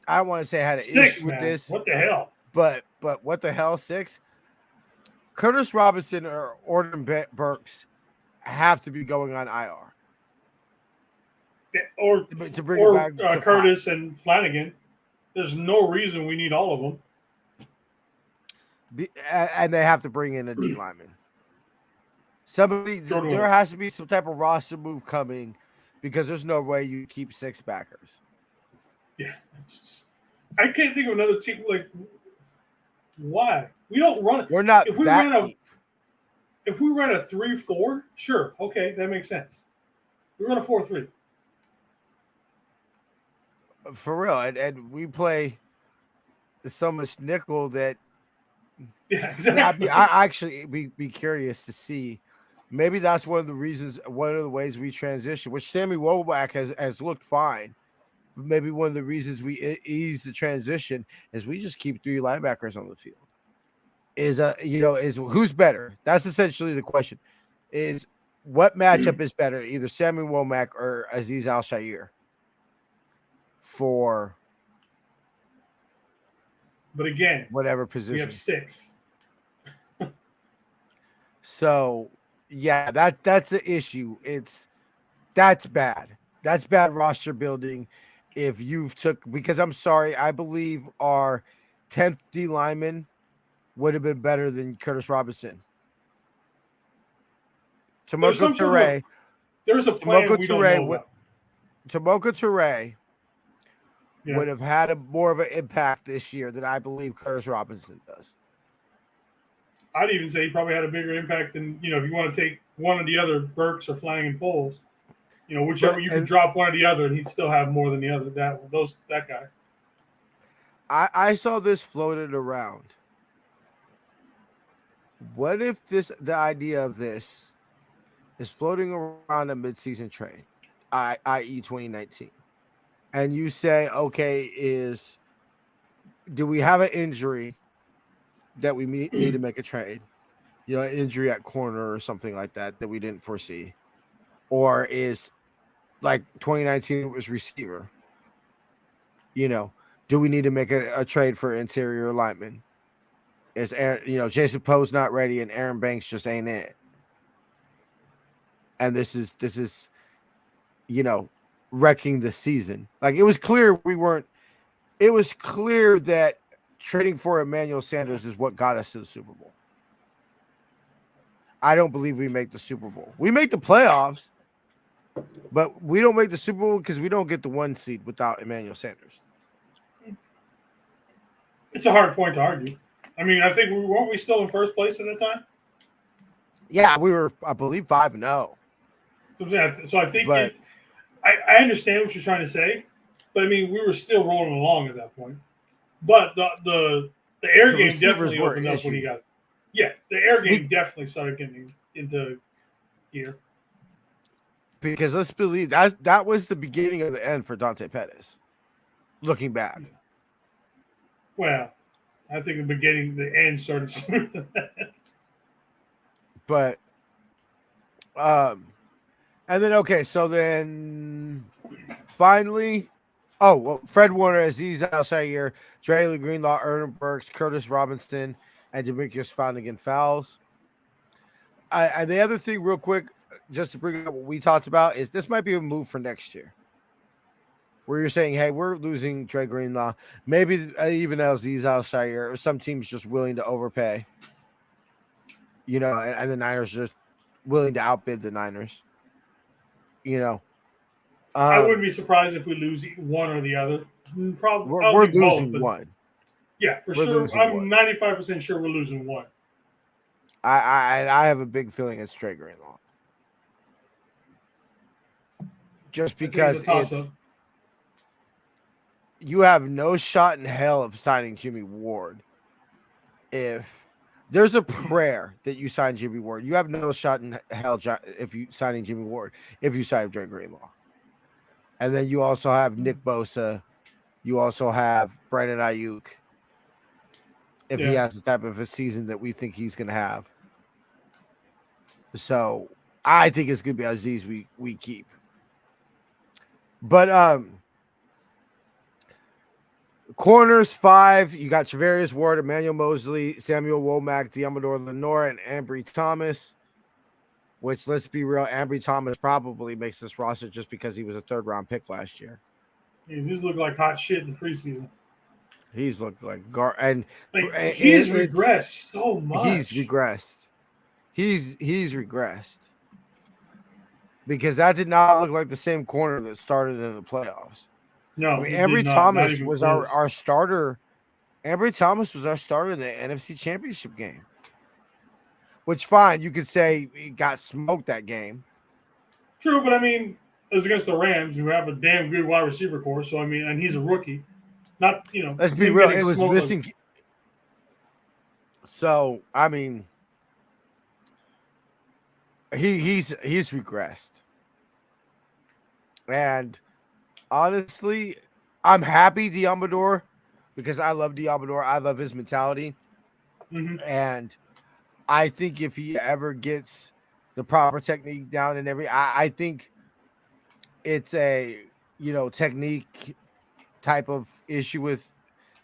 I don't want to say I had an 6, issue with man. this, What the hell? but what the hell, 6? Curtis Robinson or Orton Burks have to be going on IR. Or To bring it back to Curtis and Flanagan. There's no reason we need all of them. And they have to bring in a D lineman. Somebody, there has to be some type of roster move coming because there's no way you keep 6 backers. Yeah, I can't think of another team. Like, why we don't run? We're not. If we run a 3-4, sure, okay, that makes sense. We run a 4-3 for real, and we play so much nickel that. Yeah, exactly. I actually be curious to see. Maybe that's one of the reasons, one of the ways we transition, which Sammy Woback has looked fine. But maybe one of the reasons we ease the transition is we just keep 3 linebackers on the field. Is who's better? That's essentially the question. Is what matchup is better, either Sammy Womack or Azeez Al-Shaair? But again, whatever position we have 6. So yeah, that's the issue. That's bad. That's bad roster building. If you've because I'm sorry, I believe our 10th D lineman would have been better than Curtis Robinson. Tomoka Toure. There's a plan we don't know about. Tomoka Toure would have had more of an impact this year than I believe Curtis Robinson does. I'd even say he probably had a bigger impact than, if you want to take one of the other Burks or Flanagan Foles, whichever you can drop one or the other, and he'd still have more than the other. That guy. I saw this floated around. What if the idea of this is floating around a midseason trade, i.e. 2019, and you say, okay, do we have an injury that we need to make a trade? An injury at corner or something like that we didn't foresee, or is like 2019 was receiver. Do we need to make a trade for interior lineman? Is Jason Poe's not ready and Aaron Banks just ain't in it, and this is wrecking the season. Like, it was clear we weren't. It was clear that trading for Emmanuel Sanders is what got us to the Super Bowl. I don't believe we make the Super Bowl. We make the playoffs, but we don't make the Super Bowl because we don't get the 1 seed without Emmanuel Sanders. It's a hard point to argue. I mean, I think weren't we still in first place at that time? Yeah, we were, I believe, 5-0. So I think I understand what you're trying to say, but I mean, we were still rolling along at that point. But the air game definitely opened up when he got. Yeah, the air game definitely started getting into gear. Because let's believe that was the beginning of the end for Dante Pettis. Looking back. Well, I think the end started sooner than that. But, and then, so then finally, Fred Warner, Azeez Al-Shaair, Dre Greenlaw, Ernie Burks, Curtis Robinson, and Demetrius Flanagan Fowles. And the other thing, real quick, just to bring up what we talked about, is this might be a move for next year. Where you're saying, hey, we're losing Dre Greenlaw, maybe even Azeez Al-Shaair, or some teams just willing to overpay. and the Niners are just willing to outbid the Niners. I wouldn't Um, be surprised if we lose one or the other. Probably, I we're don't think both, losing but one. yeah, for We're sure. losing I'm one. 95% sure we're losing one. I have a big feeling it's Trey Greenlaw. Just I think it's because a toss-up. you have no shot in hell of signing Jimmy Ward. If there's a prayer that you sign Jimmy Ward, you have no shot in hell if you signing Jimmy Ward if you sign Trey Greenlaw. And then you also have Nick Bosa. You also have Brandon Ayuk. If he Yeah. has the type of a season that we think he's going to have. So I think it's going to be Aziz we keep. But corners 5, you got Travarius Ward, Emmanuel Mosley, Samuel Womack, Diamador Lenore, and Ambry Thomas. Which, let's be real, Ambry Thomas probably makes this roster just because he was a 3rd-round pick last year. He just looked like hot shit in the preseason. He's looked like he's regressed so much. He's regressed. He's regressed because that did not look like the same corner that started in the playoffs. No, I mean, Ambry Thomas was our starter. Ambry Thomas was our starter in the NFC Championship game. Which, fine, you could say he got smoked that game. True, but I mean, it was against the Rams, who have a damn good wide receiver core. So I mean, and he's a rookie. Not Let's be real. It was missing. So I mean, he's regressed, and honestly, I'm happy Diamador because I love Diamador. I love his mentality, and I think if he ever gets the proper technique down and I think it's a technique type of issue with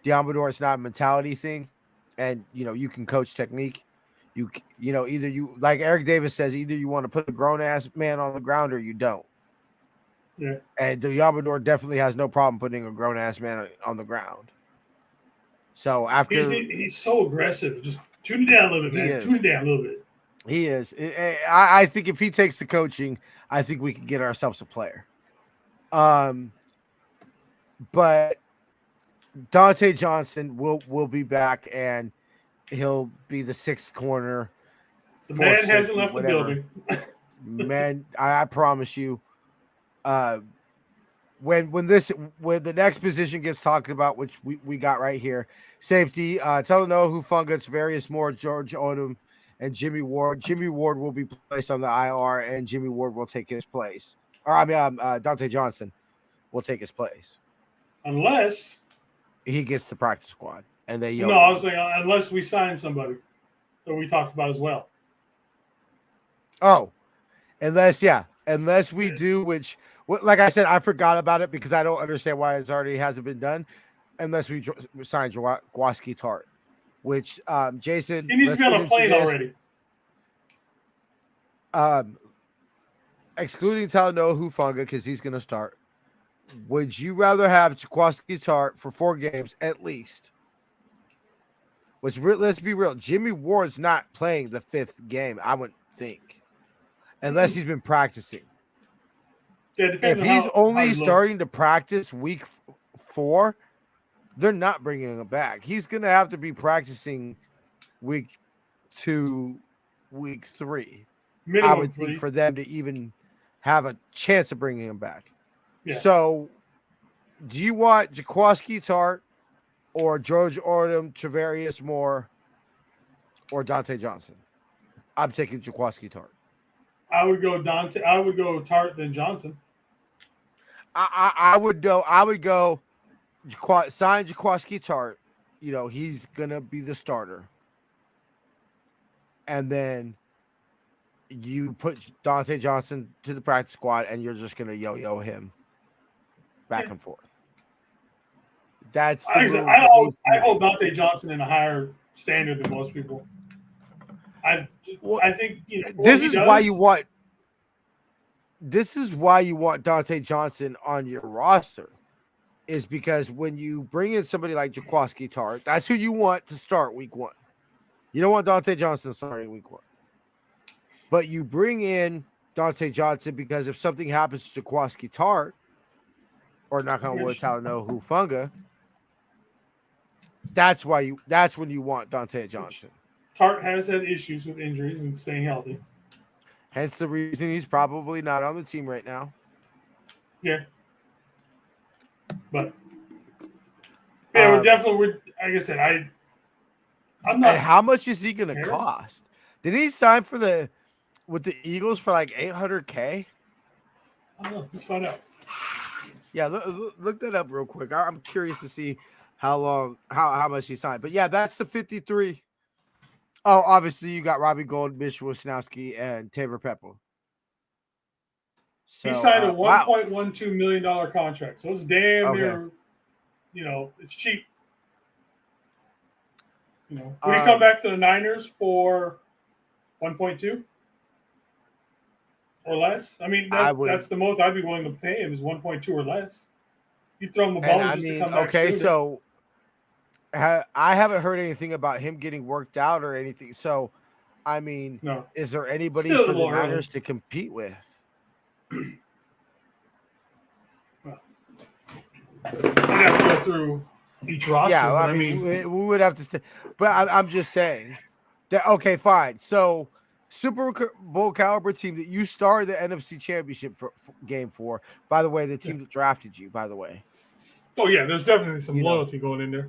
Diamador. It's not a mentality thing, and you can coach technique. Either you, like Eric Davis says, either you want to put a grown ass man on the ground or you don't. Yeah, and Diamador definitely has no problem putting a grown ass man on the ground. So after he's so aggressive, just tune it down a little bit, man. Tune it down a little bit. He is. I think if he takes the coaching, I think we can get ourselves a player. But Dante Johnson will be back, and he'll be the 6th corner. The man hasn't left the building. Man, I promise you. When the next position gets talked about, which we got right here, safety, Talanoa Hufanga, Travarius Moore, George Odom, and Jimmy Ward. Jimmy Ward will be placed on the IR, and Jimmy Ward will take his place. Or Dante Johnson will take his place. Unless he gets the practice squad. And they No, I was saying unless we sign somebody that we talked about as well. Oh, unless we do, which, like I said, I forgot about it because I don't understand why it already hasn't been done. Unless we sign Jaworski Tart, which Jason, he needs to be on a plane already. Excluding Talanoa Hufanga because he's going to start. Would you rather have Jaworski Tart for 4 games at least? Which, let's be real, Jimmy Ward's not playing the 5th game, I wouldn't think, unless he's been practicing. Yeah, if he's only starting to practice week 4, they're not bringing him back. He's going to have to be practicing week 2, week 3. Minimum I would 3. think for them to even have a chance of bringing him back. Yeah. So, do you want Jaworski Tart or George Odom, Travarius Moore, or Dante Johnson? I'm taking Jaworski Tart. I would go Dante. I would go Tart then Johnson. I would go sign Jaworski Tart. He's gonna be the starter, and then you put Dante Johnson to the practice squad, and you're just gonna yo-yo him back and forth. That's I hold Dante Johnson in a higher standard than most people. I think this is why you want. This is why you want Dante Johnson on your roster, is because when you bring in somebody like Jaworski Tart, that's who you want to start week 1. You don't want Dante Johnson starting week 1. but you bring in Dante Johnson because if something happens to Jaquiski Tart, or knock on wood, Talanoa Hufanga, that's when you want Dante Johnson. Tart has had issues with injuries and staying healthy. Hence the reason he's probably not on the team right now. Yeah. But yeah, we're like I said, I'm not. And how much is he gonna cost? Did he sign with the Eagles for like $800K? I don't know. Let's find out. Yeah, look that up real quick. I'm curious to see how much he signed. But yeah, that's the 53. Oh, obviously you got Robbie Gould, Mitch Wisnowski, and Tabor Pepple. So, he signed a $1.12 million contract, so it's damn near. It's cheap. Would he come back to the Niners for 1.2 or less? I mean, that's the most I'd be willing to pay him is 1.2 or less. You throw him the bone just to come back. Okay, so I haven't heard anything about him getting worked out or anything. So, I mean, no. Is there anybody for the Niners to compete with? I'd have to go through each roster. Yeah, I mean, we would have to but I'm just saying that. Okay, fine. So, Super Bowl caliber team that you started the NFC Championship game for. By the way, the team that drafted you. By the way. Oh yeah, there's definitely some loyalty going in there.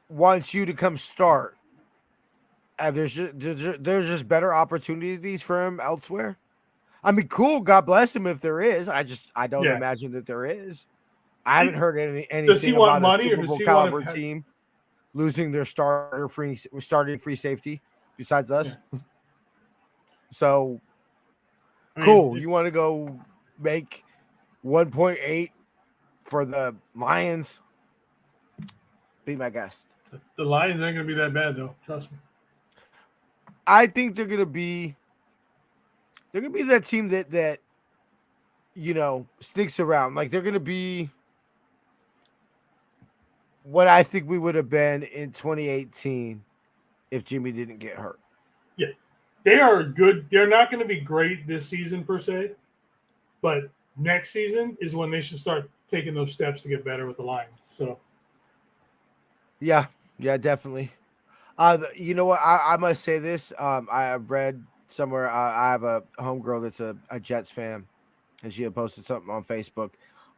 Wants you to come start. There's just better opportunities for him elsewhere. I mean, cool. God bless him if there is. I don't imagine that there is. I haven't heard anything does he want about money a Super Bowl caliber team losing their starting free safety besides us. Yeah. So cool. You want to go make 1.8 for the Lions? Be my guest. The Lions aren't going to be that bad though. Trust me. I think they're going to be that team that sneaks around. Like they're going to be what I think we would have been in 2018 if Jimmy didn't get hurt. Yeah. They are good. They're not going to be great this season per se, but next season is when they should start taking those steps to get better with the Lions. So yeah, definitely. You know what? I must say this. I read somewhere. I have a homegirl that's a Jets fan, and she had posted something on Facebook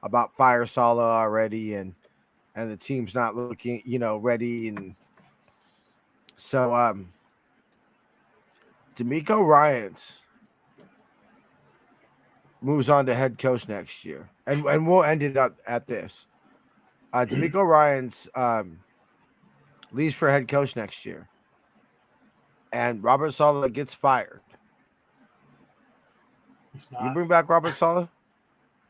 about fire Saleh already, and the team's not looking, ready. And so, DeMeco Ryans moves on to head coach next year, and we'll end it up at this. DeMeco Ryans leaves for head coach next year, and Robert Saleh gets fired. You bring back Robert Saleh?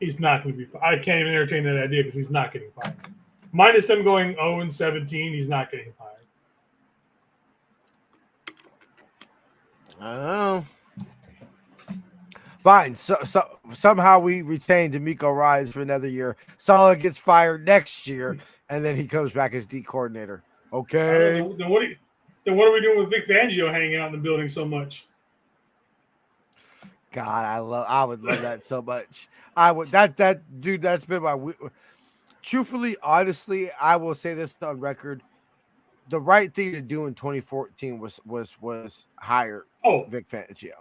He's not going to be fired. I can't even entertain that idea because he's not getting fired. Minus him going 0-17, he's not getting fired. I don't know. Fine. So somehow we retain DeMeco Ryans for another year. Saleh gets fired next year, and then he comes back as D coordinator. Okay. Then what are we doing with Vic Fangio hanging out in the building so much? God, I would love that so much. I would that dude. That's been my. Truthfully, honestly, I will say this on record: the right thing to do in 2014 was hire Vic Fangio.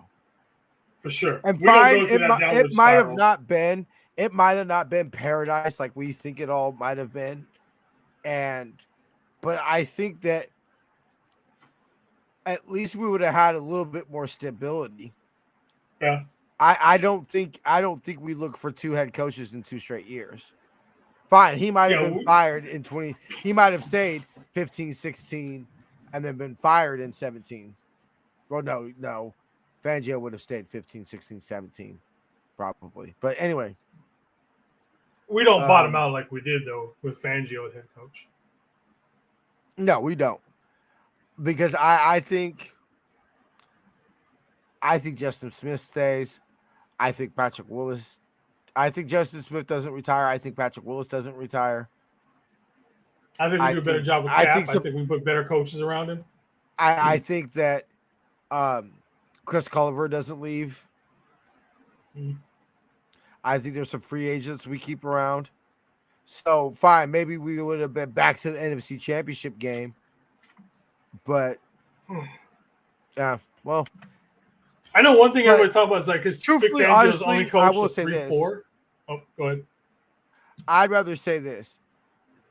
For sure. And fine, it might have not been paradise like we think it all might have been, but I think that at least we would have had a little bit more stability. Yeah. I don't think we look for two head coaches in 2 straight years. Fine, he might have been fired in 20. He might have stayed 15, 16, and then been fired in 17. Well, no. Fangio would have stayed 15, 16, 17, probably. But anyway. We don't bottom out like we did, though, with Fangio as head coach. No, we don't. Because I think Justin Smith stays. I think Patrick Willis. I think Justin Smith doesn't retire. I think Patrick Willis doesn't retire. I think we do a better job with I Cap. think I think we put better coaches around him. I think that Chris Culliver doesn't leave. Mm. I think there's some free agents we keep around. So fine, maybe we would have been back to the NFC Championship game. But yeah, well, I know one thing But everybody talk about is like because Vic truthfully, Fangio's only honestly, I coached will a say 3-4. Oh, go ahead. I'd rather say this.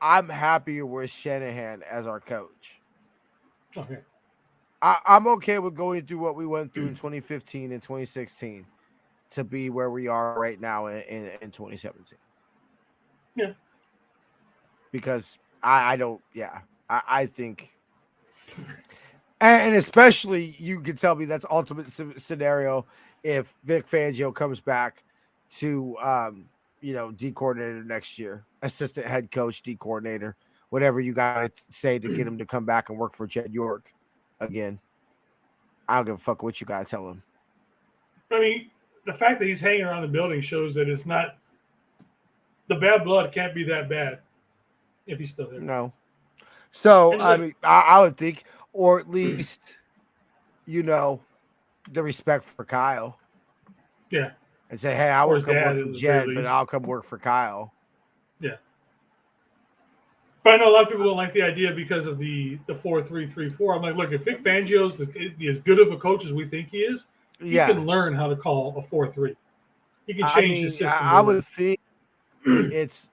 I'm happier with Shanahan as our coach. Okay. I'm okay with going through what we went through in 2015 and 2016 to be where we are right now in 2017. Yeah. Because I don't, yeah, I think, and especially you can tell me that's ultimate scenario if Vic Fangio comes back to, D coordinator next year, assistant head coach, D coordinator, whatever you got to say to get him to come back and work for Jed York again. I don't give a fuck what you got to tell him. I mean, the fact that he's hanging around the building shows that it's not the bad blood can't be that bad if he's still there. No. So, It's I like- mean, I would think, or at least, the respect for Kyle. Yeah. And say, hey, I Or will his come dad, work at for the very Jed, but least. I'll come work for Kyle. Yeah. But I know a lot of people don't like the idea because of the 4-3-3-4. I'm like, look, if Vic Fangio's as good of a coach as we think he is, he Yeah. can learn how to call a 4-3. He can change his system. I would think it's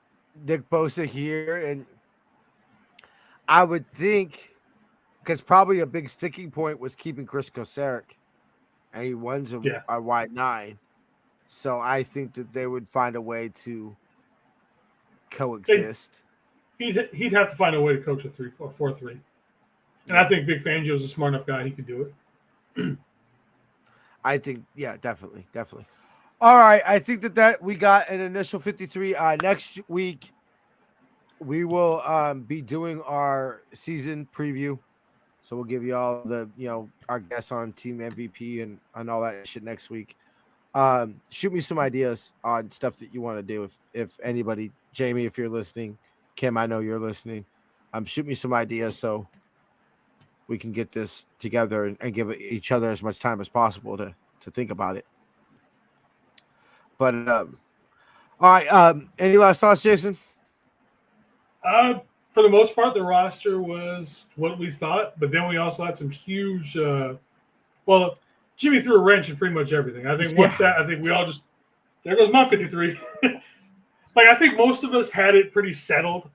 Nick Bosa here, and I would think because probably a big sticking point was keeping Chris Kosaric, and he runs a wide 9. So I think that they would find a way to coexist. He'd have to find a way to coach a 4-3. And I think Vic Fangio's a smart enough guy; he could do it. I think, yeah, definitely. All right, I think that we got an initial 53. Next week, we will be doing our season preview. So we'll give you all the, our guests on team MVP and all that shit next week. Shoot me some ideas on stuff that you want to do. If anybody, Jamie, if you're listening, Kim, I know you're listening. Shoot me some ideas so we can get this together and give each other as much time as possible to think about it. But all right, any last thoughts, Jason? For the most part, the roster was what we thought, but then we also had some huge. Jimmy threw a wrench in pretty much everything. I think I think we all just there goes my 53. Like I think most of us had it pretty settled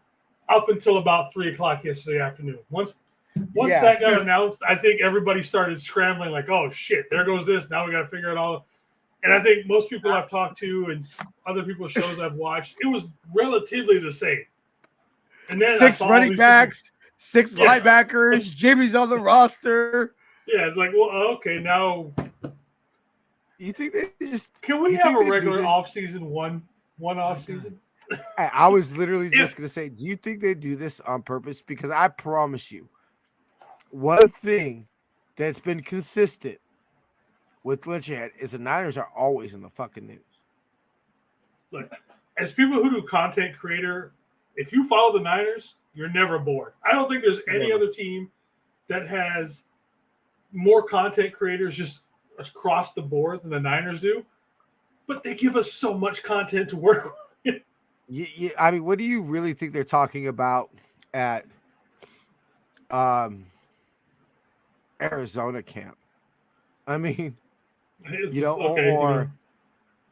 up until about 3:00 yesterday afternoon. Once that got announced, I think everybody started scrambling. Like, oh shit, there goes this. Now we got to figure it all. And I think most people I've talked to and other people's shows I've watched, it was relatively the same. And then 6 running backs, 6 linebackers, Jimmy's on the roster. Yeah, it's like, well, okay, now you think they just can we have a regular off-season one off-season? I was literally just gonna say, do you think they do this on purpose? Because I promise you, one thing that's been consistent with Lynchhead is the Niners are always in the fucking news. Look, as people who do content creator, if you follow the Niners, you're never bored. I don't think there's any other team that has more content creators just across the board than the Niners do. But they give us so much content to work with. I mean, what do you really think they're talking about at Arizona camp? I mean, or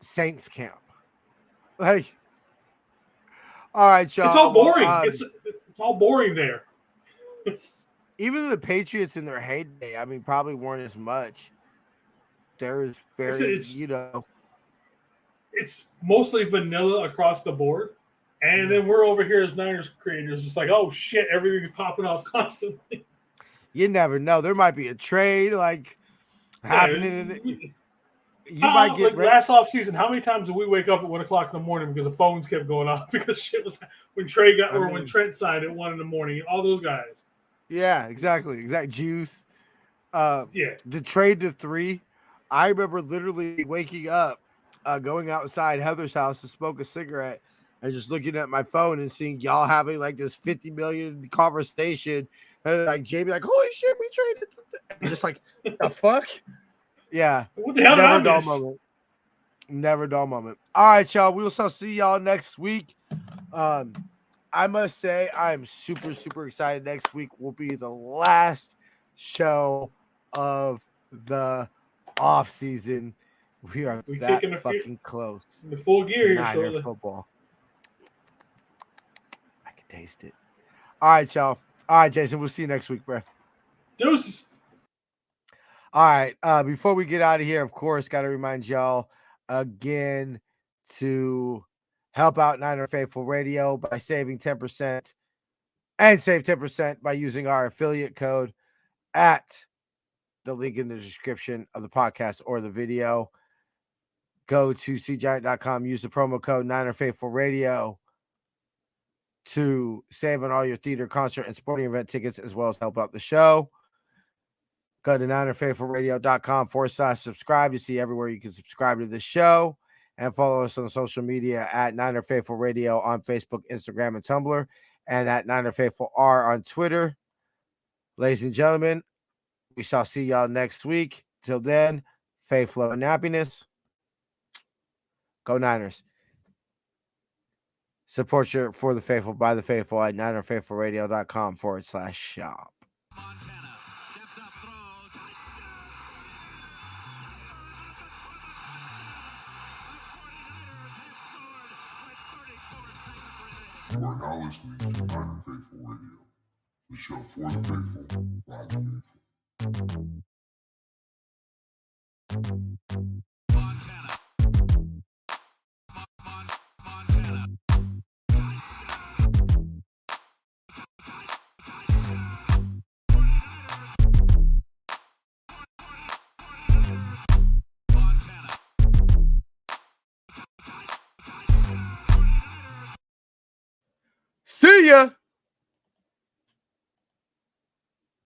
Saints camp. Like, all right, y'all. It's all boring. It's all boring there. Even the Patriots in their heyday, I mean, probably weren't as much. There is it's mostly vanilla across the board. And then we're over here as Niners creators, just like, oh shit, everything's popping off constantly. You never know. There might be a trade happening. You might get last offseason. How many times did we wake up at 1:00 in the morning because the phones kept going off because shit was when when Trent signed at 1 a.m. All those guys. Yeah, exactly. Juice. The trade to 3. I remember literally waking up, going outside Heather's house to smoke a cigarette, and just looking at my phone and seeing y'all having like this 50 million conversation, and like Jamie, like, holy shit, we traded. And just like, the fuck? Yeah. What the hell did I Never dull miss? moment. Never dull moment. All right, y'all. We will see y'all next week. I must say, I am super, super excited. Next week will be the last show of the off season. We are We that kicking fucking close. the full gear to here Niner shortly. football. I can taste it. All right, y'all. All right, Jason. We'll see you next week, bro. Deuces. All right. Before we get out of here, of course, got to remind y'all again to help out Niner Faithful Radio by saving 10% and save 10% by using our affiliate code at the link in the description of the podcast or the video. Go to cgiant.com, use the promo code Niner Faithful Radio to save on all your theater, concert, and sporting event tickets, as well as help out the show. Go to NinerFaithfulRadio.com/subscribe to see everywhere you can subscribe to the show, and follow us on social media at Niner Faithful Radio on Facebook, Instagram, and Tumblr, and at Niner Faithful R on Twitter. Ladies and gentlemen, we shall see y'all next week. Till then, faith, love, and happiness. Go Niners. Support your for the faithful by the faithful at NinerFaithfulRadio.com/shop. You are now listening to Niner Faithful Radio, the show for the faithful, by the faithful. See ya.